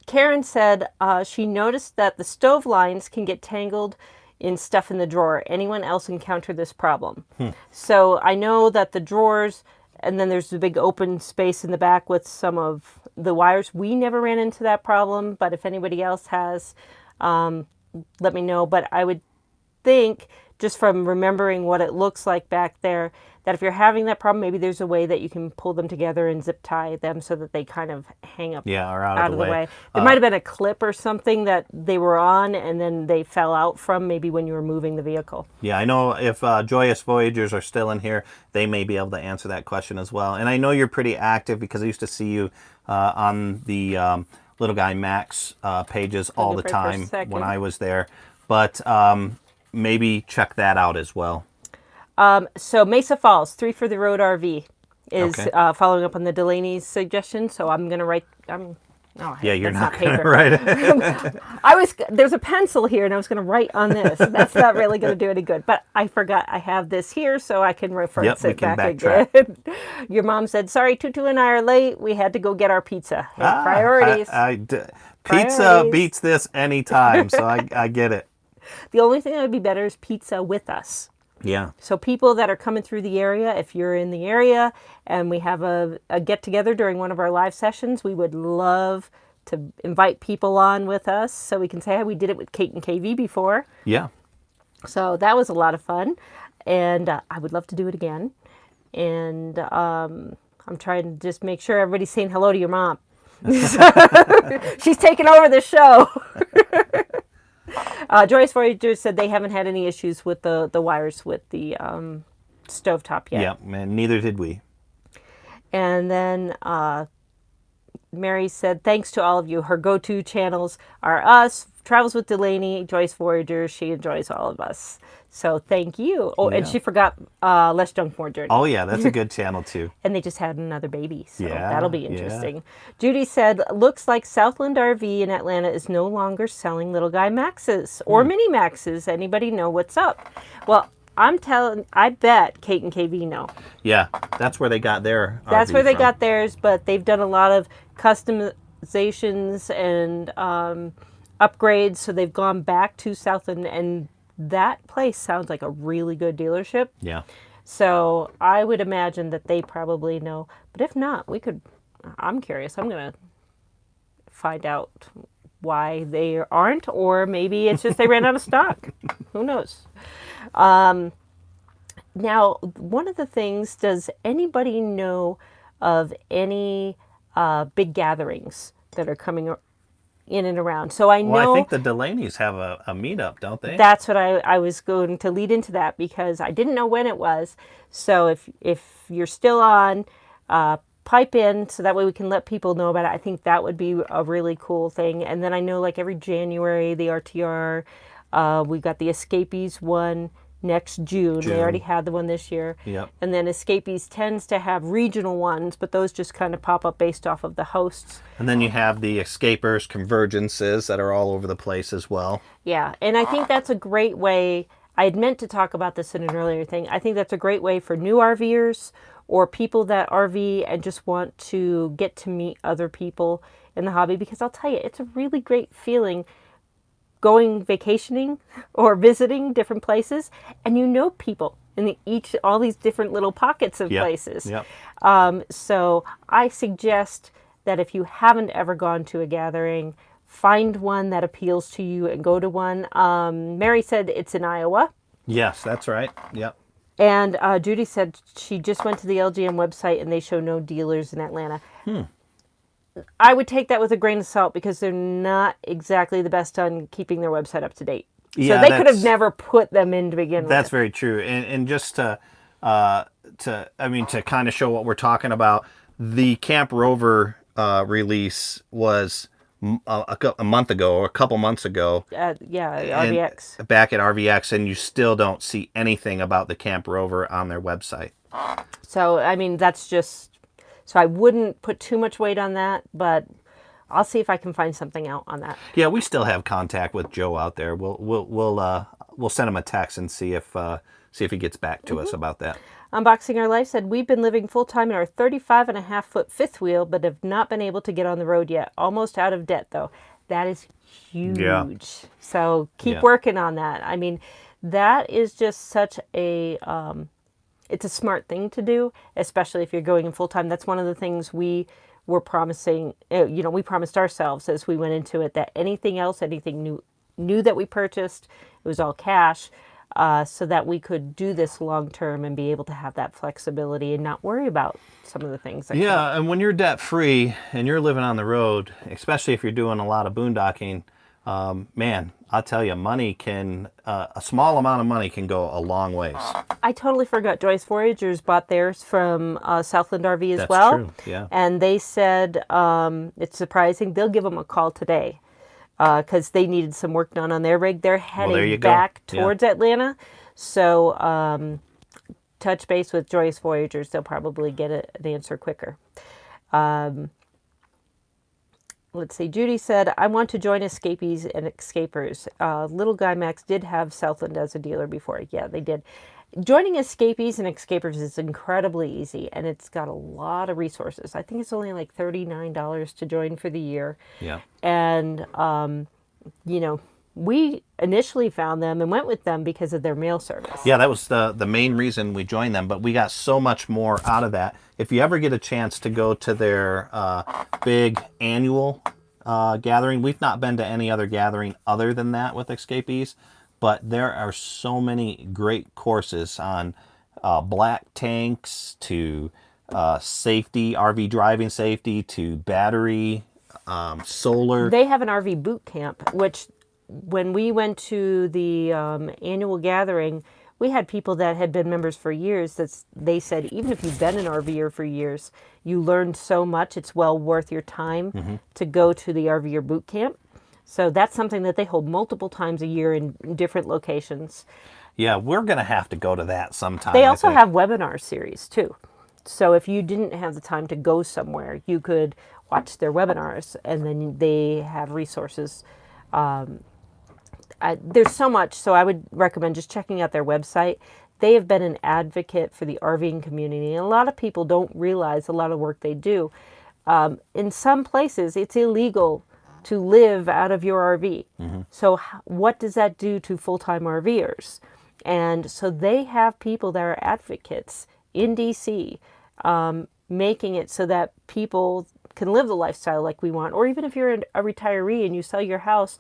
Karen said she noticed that the stove lines can get tangled in stuff in the drawer. Anyone else encounter this problem? So I know that the drawers, and then there's the big open space in the back with some of the wires. We never ran into that problem, but if anybody else has, let me know. But I would think, just from remembering what it looks like back there, that if you're having that problem, maybe there's a way that you can pull them together and zip tie them so that they kind of hang up or out of the way. There might have been a clip or something that they were on and then they fell out from, maybe when you were moving the vehicle. Yeah, I know if Joyous Voyagers are still in here, they may be able to answer that question as well. And I know you're pretty active because I used to see you on the Little Guy Max pages all the time when I was there. But maybe check that out as well. So Mesa Falls, 3 for the Road RV is following up on the Delaney's suggestion. So I'm going to write... you're not going to write it. There's a pencil here, and I was going to write on this. That's not really going to do any good. But I forgot I have this here, so I can reference it back again. Your mom said, sorry, Tutu and I are late. We had to go get our pizza. Priorities. Pizza beats this anytime, so I get it. The only thing that would be better is pizza with us. Yeah. So people that are coming through the area, if you're in the area and we have a get-together during one of our live sessions, we would love to invite people on with us so we can say, hey, we did it with Kate and KV before. Yeah. So that was a lot of fun, and I would love to do it again. And I'm trying to just make sure everybody's saying hello to your mom. She's taking over the show. Joyous Voyager said they haven't had any issues with the wires with the stovetop yet. Yeah, and neither did we. And then Mary said, thanks to all of you. Her go-to channels are us, travels with Delaney, Joyce Voyager. She enjoys all of us. So thank you. Oh, and Yeah. she forgot Less Junk, More Journey. Oh yeah, that's a good channel too. And they just had another baby, so Yeah, that'll be yeah. interesting. Judy said, looks like Southland RV in Atlanta is no longer selling little guy Maxes or mini Maxes. Anybody know what's up? Well, I bet Kate and KV know. Yeah, that's where they got their That's RV where they from. got theirs, but they've done a lot of customizations and upgrades, so they've gone back to Southland, and that place sounds like a really good dealership. Yeah. So I would imagine that they probably know. But if not, I'm curious. I'm going to find out why they aren't, or maybe it's just they ran out of stock. Who knows? Now, one of the things, does anybody know of any big gatherings that are coming in and around? So I know... Well, I think the Delaney's have a meetup, don't they? That's what I was going to lead into, that because I didn't know when it was. So if you're still on, pipe in so that way we can let people know about it. I think that would be a really cool thing. And then I know like every January, the RTR, we got the Escapees one next June. They already had the one this year. Yep. And then Escapees tends to have regional ones, but those just kind of pop up based off of the hosts. And then you have the Escapers Convergences that are all over the place as well. Yeah, and I think that's a great way. I had meant to talk about this in an earlier thing. I think that's a great way for new RVers or people that RV and just want to get to meet other people in the hobby, because I'll tell you, it's a really great feeling going vacationing or visiting different places, and you know people in all these different little pockets of places. Yep. So I suggest that if you haven't ever gone to a gathering, find one that appeals to you and go to one. Mary said it's in Iowa. Yes, that's right. Yep. And Judy said she just went to the LGM website and they show no dealers in Atlanta. I would take that with a grain of salt because they're not exactly the best on keeping their website up to date. So they could have never put them in to begin with. That's very true. And just to kind of show what we're talking about, the Camp Rover release was a month ago or a couple months ago. RVX. Back at RVX, and you still don't see anything about the Camp Rover on their website. So, I mean, that's just... So I wouldn't put too much weight on that, but I'll see if I can find something out on that. Yeah, we still have contact with Joe out there. We'll send him a text and see if he gets back to us about that. Unboxing Our Life said, we've been living full-time in our 35.5-foot fifth wheel, but have not been able to get on the road yet. Almost out of debt, though. That is huge. Yeah. So keep working on that. I mean, that is just such a... it's a smart thing to do, especially if you're going in full-time. That's one of the things we were promising, we promised ourselves as we went into it, that anything new that we purchased, it was all cash, so that we could do this long-term and be able to have that flexibility and not worry about some of the things. And when you're debt-free and you're living on the road, especially if you're doing a lot of boondocking, man, I'll tell you, a small amount of money can go a long ways. I totally forgot. Joyce Voyagers bought theirs from Southland RV as That's well. True. Yeah. And they said it's surprising. They'll give them a call today because they needed some work done on their rig. They're heading back towards Atlanta. So touch base with Joyce Voyagers. They'll probably get an answer quicker. Let's see. Judy said, I want to join Escapees and Escapers. Little Guy Max did have Southland as a dealer before. Yeah, they did. Joining Escapees and Escapers is incredibly easy, and it's got a lot of resources. I think it's only like $39 to join for the year. Yeah. And, we initially found them and went with them because of their mail service. Yeah, that was the main reason we joined them, but we got so much more out of that. If you ever get a chance to go to their big annual gathering, we've not been to any other gathering other than that with Escapees, but there are so many great courses on black tanks to safety, RV driving safety, to battery, solar. They have an RV boot camp, which when we went to the annual gathering, we had people that had been members for years. They said, even if you've been an RVer for years, you learned so much, it's well worth your time to go to the RVer boot camp. So that's something that they hold multiple times a year in different locations. Yeah, we're going to have to go to that sometime. They I also think. have webinar series too. So if you didn't have the time to go somewhere, you could watch their webinars, and then they have resources. There's so much, so I would recommend just checking out their website. They have been an advocate for the RVing community, and a lot of people don't realize a lot of work they do. In some places, it's illegal to live out of your RV. So what does that do to full-time RVers? And so they have people that are advocates in DC, making it so that people can live the lifestyle like we want. Or even if you're a retiree and you sell your house,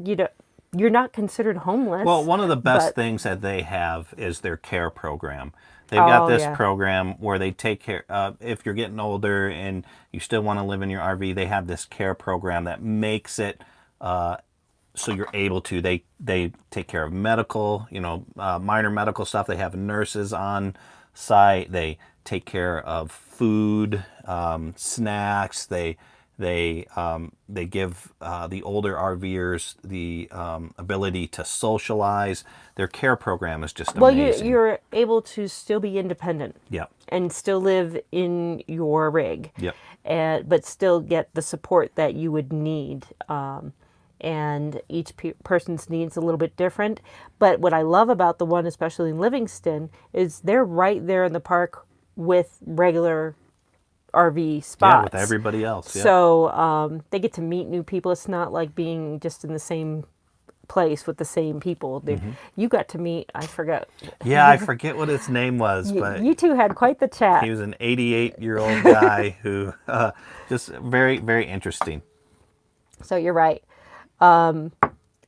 you know, you're not considered homeless. Well, one of the best but- things that they have is their care program. They've got Oh, this yeah. program where they take care, if you're getting older and you still want to live in your RV, they have this care program that makes it so you're able to. They take care of medical, minor medical stuff. They have nurses on site. They take care of food, snacks. They give the older RVers the ability to socialize. Their care program is just Well, amazing. you're able to still be independent. Yep. And still live in your rig. Yep. But still get the support that you would need. And each person's needs a little bit different. But what I love about the one, especially in Livingston, is they're right there in the park with regular RV spots. Yeah, with everybody else. Yeah. So they get to meet new people. It's not like being just in the same place with the same people. You got to meet, I forgot. Yeah, I forget what his name was, but You two had quite the chat. he was an 88-year-old guy who just very, very interesting. So you're right.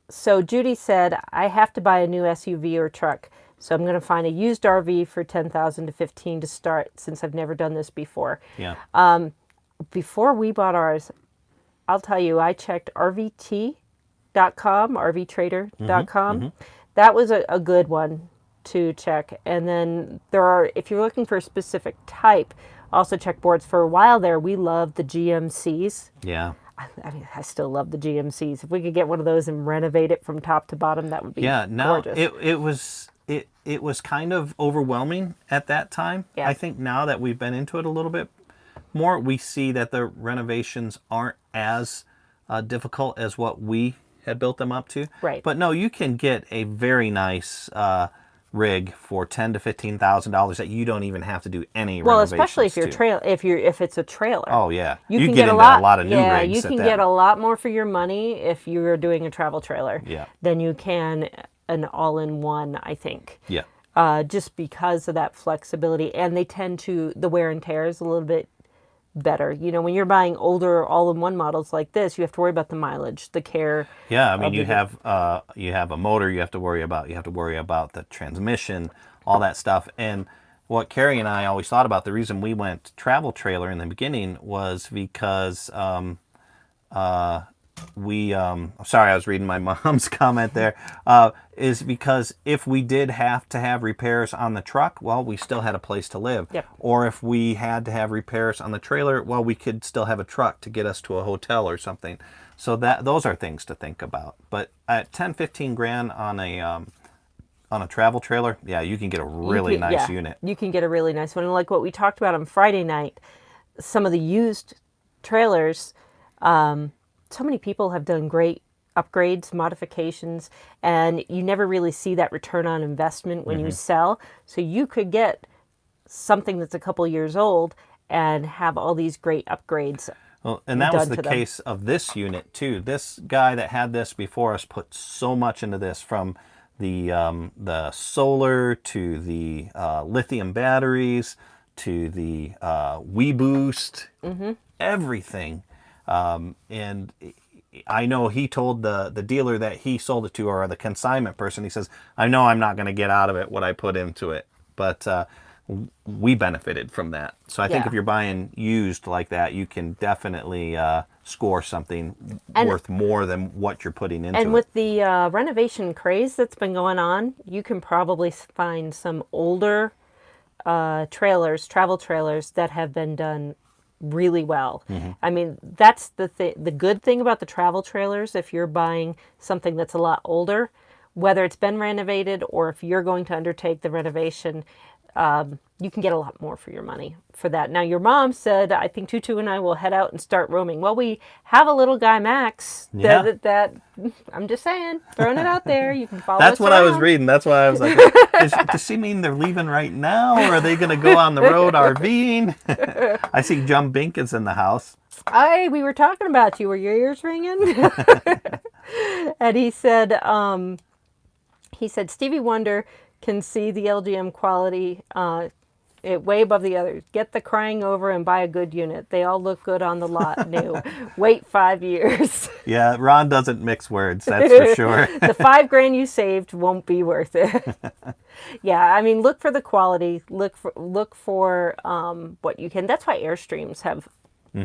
So Judy said, I have to buy a new SUV or truck. So I'm going to find a used RV for $10,000 to $15,000 to start, since I've never done this before. Yeah. Before we bought ours, I'll tell you, I checked RVT.com, RVtrader.com. That was a good one to check. And then if you're looking for a specific type, also check boards. For a while there, we loved the GMCs. Yeah. I mean, I still love the GMCs. If we could get one of those and renovate it from top to bottom, that would be gorgeous. It was kind of overwhelming at that time. Yeah. I think now that we've been into it a little bit more, we see that the renovations aren't as difficult as what we had built them up to. Right. But no, you can get a very nice rig for $10,000 to $15,000 that you don't even have to do any Well, renovations especially if to. if it's a trailer. Oh yeah, You you can get get into a lot of new rigs. you can get a lot more for your money if you're doing a travel trailer. Yeah. Than you can an all-in-one, I think. Yeah. Just because of that flexibility, and the wear and tear is a little bit better. When you're buying older all-in-one models like this, you have to worry about the mileage, the care. Yeah, I mean, you have a motor you have to worry about. You have to worry about the transmission, all that stuff. And what Kerry and I always thought about, the reason we went travel trailer in the beginning was because sorry, I was reading my mom's comment there, is because if we did have to have repairs on the truck, well, we still had a place to live. Yep. Or if we had to have repairs on the trailer, well, we could still have a truck to get us to a hotel or something. So those are things to think about. But at 10, 15 grand on a travel trailer, yeah, you can get a really nice unit. You can get a really nice one. And like what we talked about on Friday night, some of the used trailers, so many people have done great upgrades, modifications, and you never really see that return on investment when you sell. So you could get something that's a couple years old and have all these great upgrades. Well, and that was done the to them. case of this unit too. This guy that had this before us put so much into this, from the solar to the lithium batteries to the WeBoost, everything. And I know he told the dealer that he sold it to, or the consignment person, he says, I know I'm not going to get out of it what I put into it, but we benefited from that. So I think Yeah. if you're buying used like that, you can definitely score something worth more than what you're putting into And it. with the renovation craze that's been going on, you can probably find some older travel trailers that have been done really well. I mean, that's the good thing about the travel trailers. If you're buying something that's a lot older, whether it's been renovated or if you're going to undertake the renovation, you can get a lot more for your money for that. Now, your mom said, I think Tutu and I will head out and start roaming. Well, we have a little guy, Max, that I'm just saying, throwing it out there. You can follow That's us what I was around. reading. That's why I was like, does she mean they're leaving right now? Or are they going to go on the road RVing? I see John Bink is in the house. We were talking about you. Were your ears ringing? And he said Stevie Wonder can see the LGM quality way above the others. Get the crying over and buy a good unit. They all look good on the lot new. Wait 5 years. Yeah, Ron doesn't mix words, that's for sure. The $5,000 you saved won't be worth it. Yeah, I mean, look for the quality. Look for what you can. That's why Airstreams have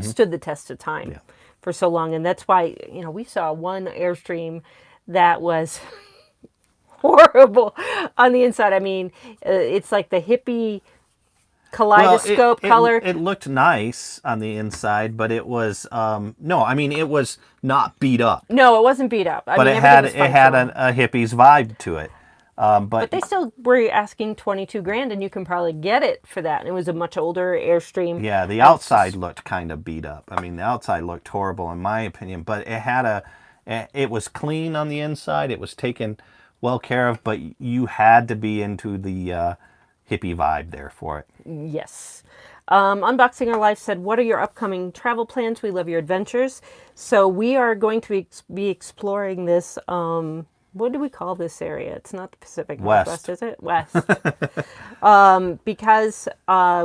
stood the test of time for so long, and that's why we saw one Airstream that was horrible on the inside. I mean, it's like the hippie kaleidoscope color. It looked nice on the inside, but it was it was not beat up. No, it wasn't beat up. But it had a hippie's vibe to it. But they still were asking $22,000, and you can probably get it for that. And it was a much older Airstream. Yeah, the outside looked kind of beat up. I mean, the outside looked horrible in my opinion, but it was clean on the inside. It was taken well care of, but you had to be into the hippie vibe there for it. Yes. Unboxing Our Life said, what are your upcoming travel plans? We love your adventures. So we are going to be exploring this, what do we call this area? It's not the Pacific Northwest, is it? West. Because I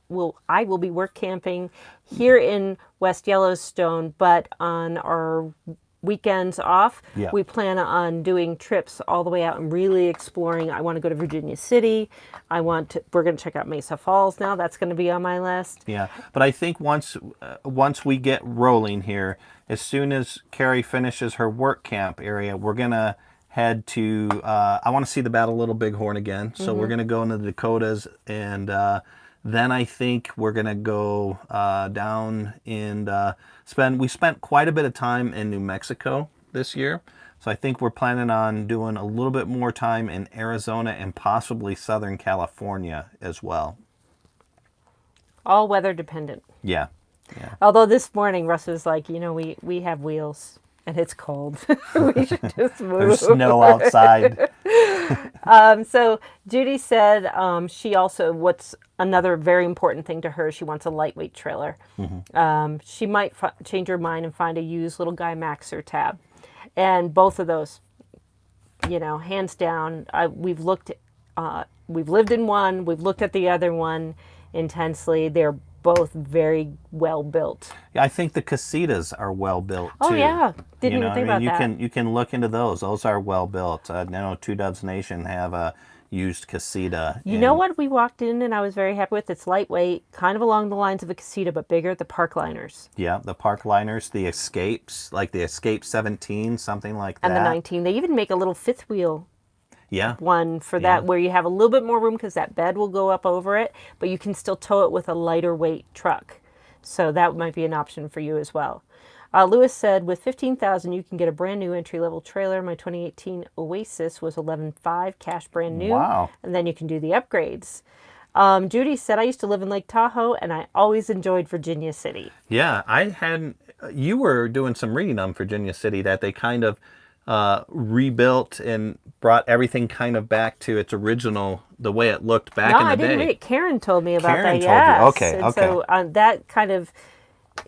will be work camping here in West Yellowstone, but on our weekends off, we plan on doing trips all the way out and really exploring. I want to go to Virginia City. We're going to check out Mesa Falls now. That's going to be on my list. Yeah, but I think once we get rolling here, as soon as Kerry finishes her work camp area, we're going to head to, I want to see the Battle of Little Bighorn again. So we're going to go into the Dakotas, and then I think we're going to go down and we spent quite a bit of time in New Mexico this year. So I think we're planning on doing a little bit more time in Arizona and possibly Southern California as well. All weather dependent. Yeah. Although this morning Russ was like, we have wheels and it's cold. We should just move. There's snow outside. So Judy said what's another very important thing to her, she wants a lightweight trailer. She might change her mind and find a used little guy Maxer tab. And both of those, hands down, we've lived in one, we've looked at the other one intensely. They're both very well built. Yeah, I think the casitas are well built too. Oh yeah, didn't even think about that. You can look into those. Those are well built. I know Two Doves Nation have a used casita. You know what we walked in and I was very happy with? It's lightweight, kind of along the lines of a casita, but bigger. The Parkliners. Yeah, the Parkliners, the Escapes, like the Escape 17, something like that. And the 19. They even make a little fifth wheel. Yeah. One for that where you have a little bit more room because that bed will go up over it, but you can still tow it with a lighter weight truck. So that might be an option for you as well. Lewis said, with $15,000, you can get a brand new entry-level trailer. My 2018 Oasis was $11,500, cash brand new. Wow. And then you can do the upgrades. Judy said, I used to live in Lake Tahoe, and I always enjoyed Virginia City. Yeah, you were doing some reading on Virginia City that they kind of rebuilt and brought everything kind of back to its original, the way it looked back in the day. No, I didn't read it. Karen told me about Karen that. told you. Okay, and okay. So that kind of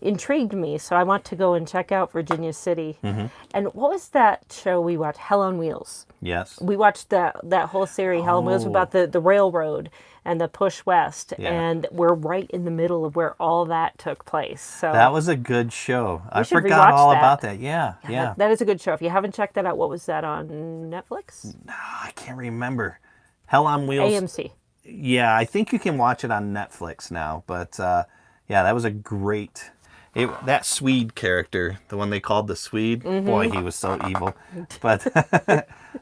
intrigued me. So I want to go and check out Virginia City. And what was that show we watched? Hell on Wheels. Yes. We watched that whole series, Hell on Wheels, about the railroad and the push west. Yeah. And we're right in the middle of where all that took place. So that was a good show. I should forgot rewatch all that. about that. Yeah. That is a good show. If you haven't checked that out, what was that on Netflix? I can't remember. Hell on Wheels. AMC. Yeah, I think you can watch it on Netflix now. But that was a great... that Swede character, the one they called the Swede, boy, he was so evil. But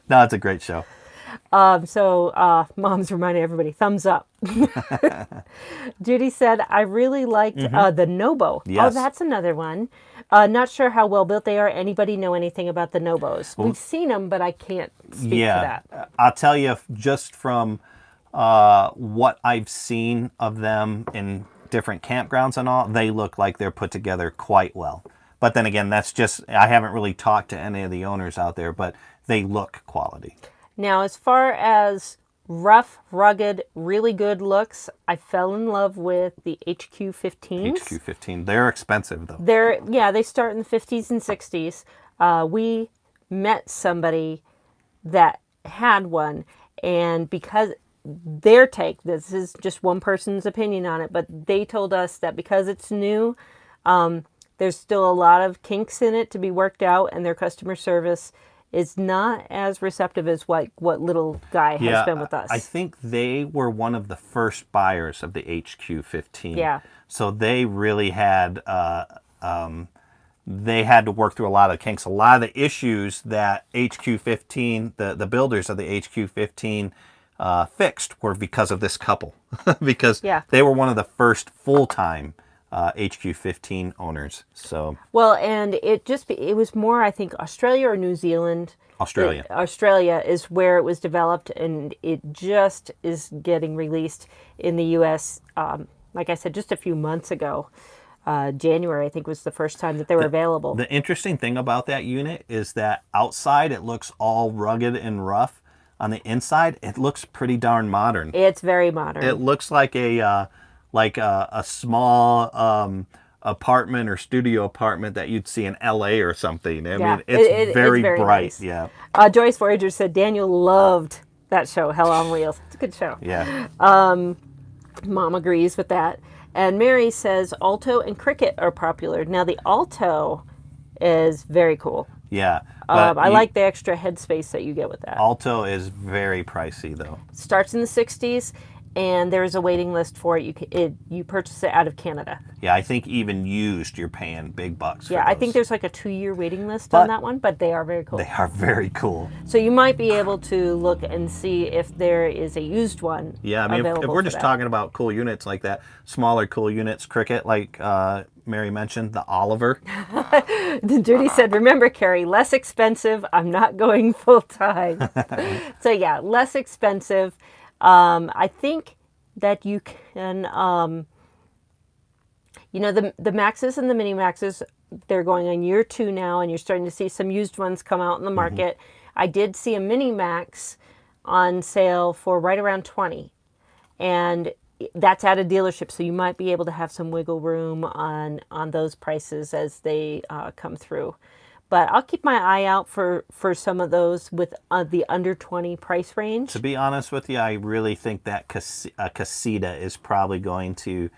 no, it's a great show. Mom's reminding everybody, thumbs up. Judy said, I really liked the Nobo. Oh, Yes. that's another one. Not sure how well built they are. Anybody know anything about the Nobos? We've seen them, but I can't speak to that. I'll tell you just from what I've seen of them in different campgrounds and all, they look like they're put together quite well. But then again, that's just, I haven't really talked to any of the owners out there, but they look quality. Now, as far as rough, rugged, really good looks, I fell in love with the HQ15s. HQ15, they're expensive though. They start in the 50s and 60s. We met somebody that had one, and because their take, this is just one person's opinion on it, but they told us that because it's new, there's still a lot of kinks in it to be worked out, and their customer service is not as receptive as what little guy has been with us. I think they were one of the first buyers of the HQ15. Yeah. So they really had they had to work through a lot of kinks. A lot of the issues that HQ15, the builders of the HQ15 fixed were because of this couple. Because they were one of the first full-time HQ15 owners. So well, and it was more, I think, Australia or New Zealand. Australia is where it was developed, and it just is getting released in the U.S. Like I said, just a few months ago. January, I think, was the first time that they were available. The interesting thing about that unit is that outside it looks all rugged and rough. On the inside, it looks pretty darn modern. It's very modern. It looks like a small apartment or studio apartment that you'd see in LA or something. I mean, it's very bright. Nice. Yeah. Joyce Voyager said Daniel loved that show, Hell on Wheels. It's a good show. Yeah. Mom agrees with that. And Mary says Alto and Cricket are popular. Now, the Alto is very cool. Yeah. I like the extra headspace that you get with that. Alto is very pricey, though. Starts in the 60s, and there's a waiting list for it. You purchase it out of Canada. Yeah, I think even used, you're paying big bucks for Yeah, those. I think there's like a 2-year waiting list on that one, but they are very cool. They are very cool. So you might be able to look and see if there is a used one. Yeah, I mean, if we're just talking about cool units like that, smaller cool units, Cricket, like Mary mentioned, the Oliver. Judy said, remember, Kerry, less expensive. I'm not going full time. So yeah, less expensive. I think that you can, the Maxes and the Mini Maxes, they're going on year 2 now, and you're starting to see some used ones come out in the market. I did see a Mini Max on sale for right around $20, and that's at a dealership, so you might be able to have some wiggle room on those prices as they come through. But I'll keep my eye out for some of those with the under 20 price range. To be honest with you, I really think that Casita is probably going to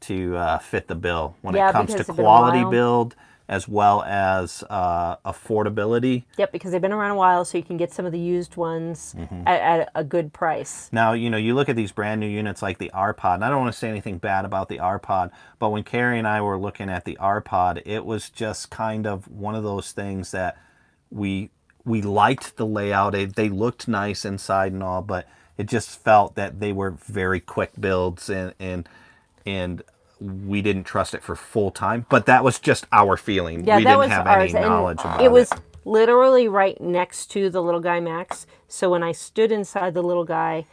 fit the bill when it comes to quality build as well as affordability. Yep, because they've been around a while, so you can get some of the used ones at a good price. Now, you look at these brand new units like the R-Pod, and I don't want to say anything bad about the R-Pod, but when Kerry and I were looking at the R-Pod, it was just kind of one of those things that we liked the layout. They looked nice inside and all, but it just felt that they were very quick builds and we didn't trust it for full time, but that was just our feeling. Yeah, we didn't have any knowledge about it. It was literally right next to the Little Guy Max. So when I stood inside the Little Guy,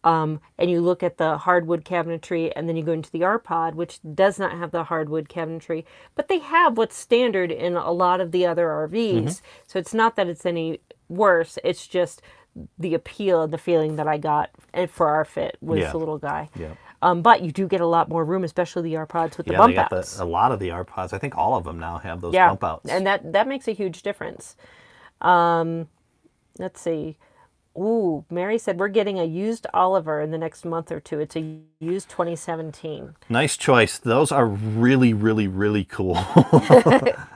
and you look at the hardwood cabinetry, and then you go into the R-Pod, which does not have the hardwood cabinetry, but they have what's standard in a lot of the other RVs. So it's not that it's any worse. It's just the appeal and the feeling that I got for our fit was the Little Guy. Yeah. But you do get a lot more room, especially the R-Pods with the bump outs. A lot of the R-Pods. I think all of them now have those bump outs. And that makes a huge difference. Let's see. Ooh, Mary said we're getting a used Oliver in the next month or 2. It's a used 2017. Nice choice. Those are really, really, really cool.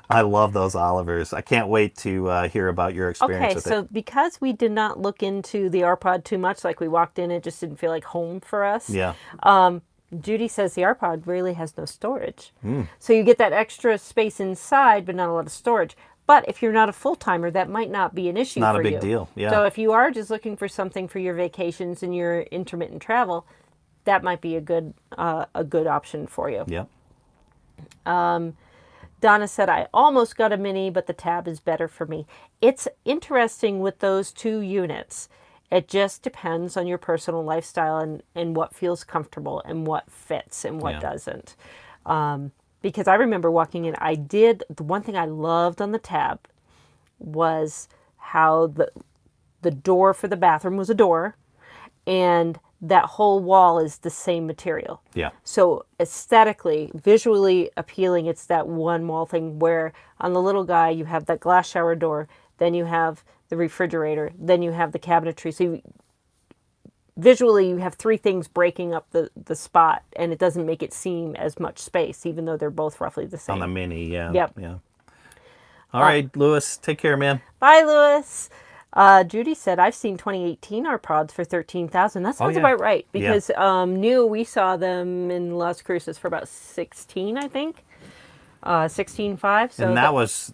I love those Olivers. I can't wait to hear about your experience with it. Okay, so because we did not look into the R-Pod too much, like we walked in, it just didn't feel like home for us. Yeah. Judy says the R-Pod really has no storage. So you get that extra space inside, but not a lot of storage. But if you're not a full-timer, that might not be an issue Not for a big you. deal, yeah. So if you are just looking for something for your vacations and your intermittent travel, that might be a good option for you. Yep. Donna said, I almost got a mini, but the tab is better for me. It's interesting with those two units. It just depends on your personal lifestyle and what feels comfortable and what fits and what doesn't. Because I remember walking in, the one thing I loved on the tab was how the door for the bathroom was a door, and that whole wall is the same material. Yeah. So aesthetically, visually appealing, it's that one wall thing where on the little guy you have that glass shower door, then you have the refrigerator, then you have the cabinetry. So visually you have three things breaking up the spot, and it doesn't make it seem as much space, even though they're both roughly the same. On the mini, yeah. Yep. Yeah. All right, Lewis, take care, man. Bye, Lewis. Judy said, I've seen 2018 RPods for $13,000. That sounds about right, because new, we saw them in Las Cruces for about 16, I think. 16.5. So and that was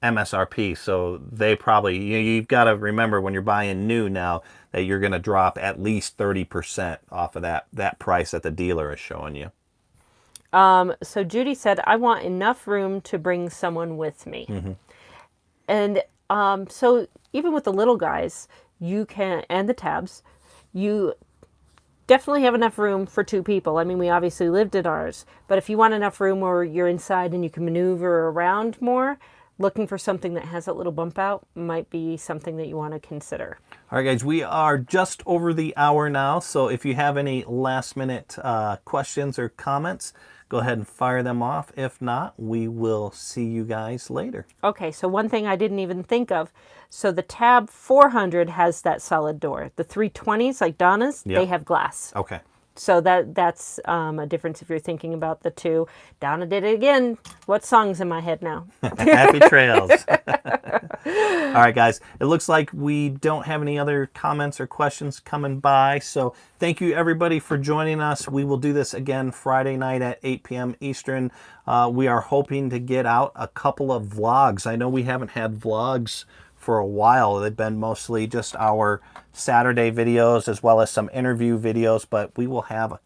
MSRP, so they probably, you've got to remember when you're buying new now that you're going to drop at least 30% off of that price that the dealer is showing you. So Judy said, I want enough room to bring someone with me. Mm-hmm. And so even with the little guys, you can, and the tabs, you definitely have enough room for two people. I mean, we obviously lived in ours, but if you want enough room where you're inside and you can maneuver around more, looking for something that has that little bump out might be something that you want to consider. All right, guys, we are just over the hour now, so if you have any last-minute questions or comments, go ahead and fire them off. If not, we will see you guys later. Okay, so one thing I didn't even think of. So the Tab 400 has that solid door. The 320s, like Donna's, they have glass. Okay. So that's a difference if you're thinking about the two. Donna did it again. What song's in my head now? Happy trails. All right, guys. It looks like we don't have any other comments or questions coming by. So thank you, everybody, for joining us. We will do this again Friday night at 8 p.m. Eastern. We are hoping to get out a couple of vlogs. I know we haven't had vlogs for a while. They've been mostly just our Saturday videos as well as some interview videos, but we will have a couple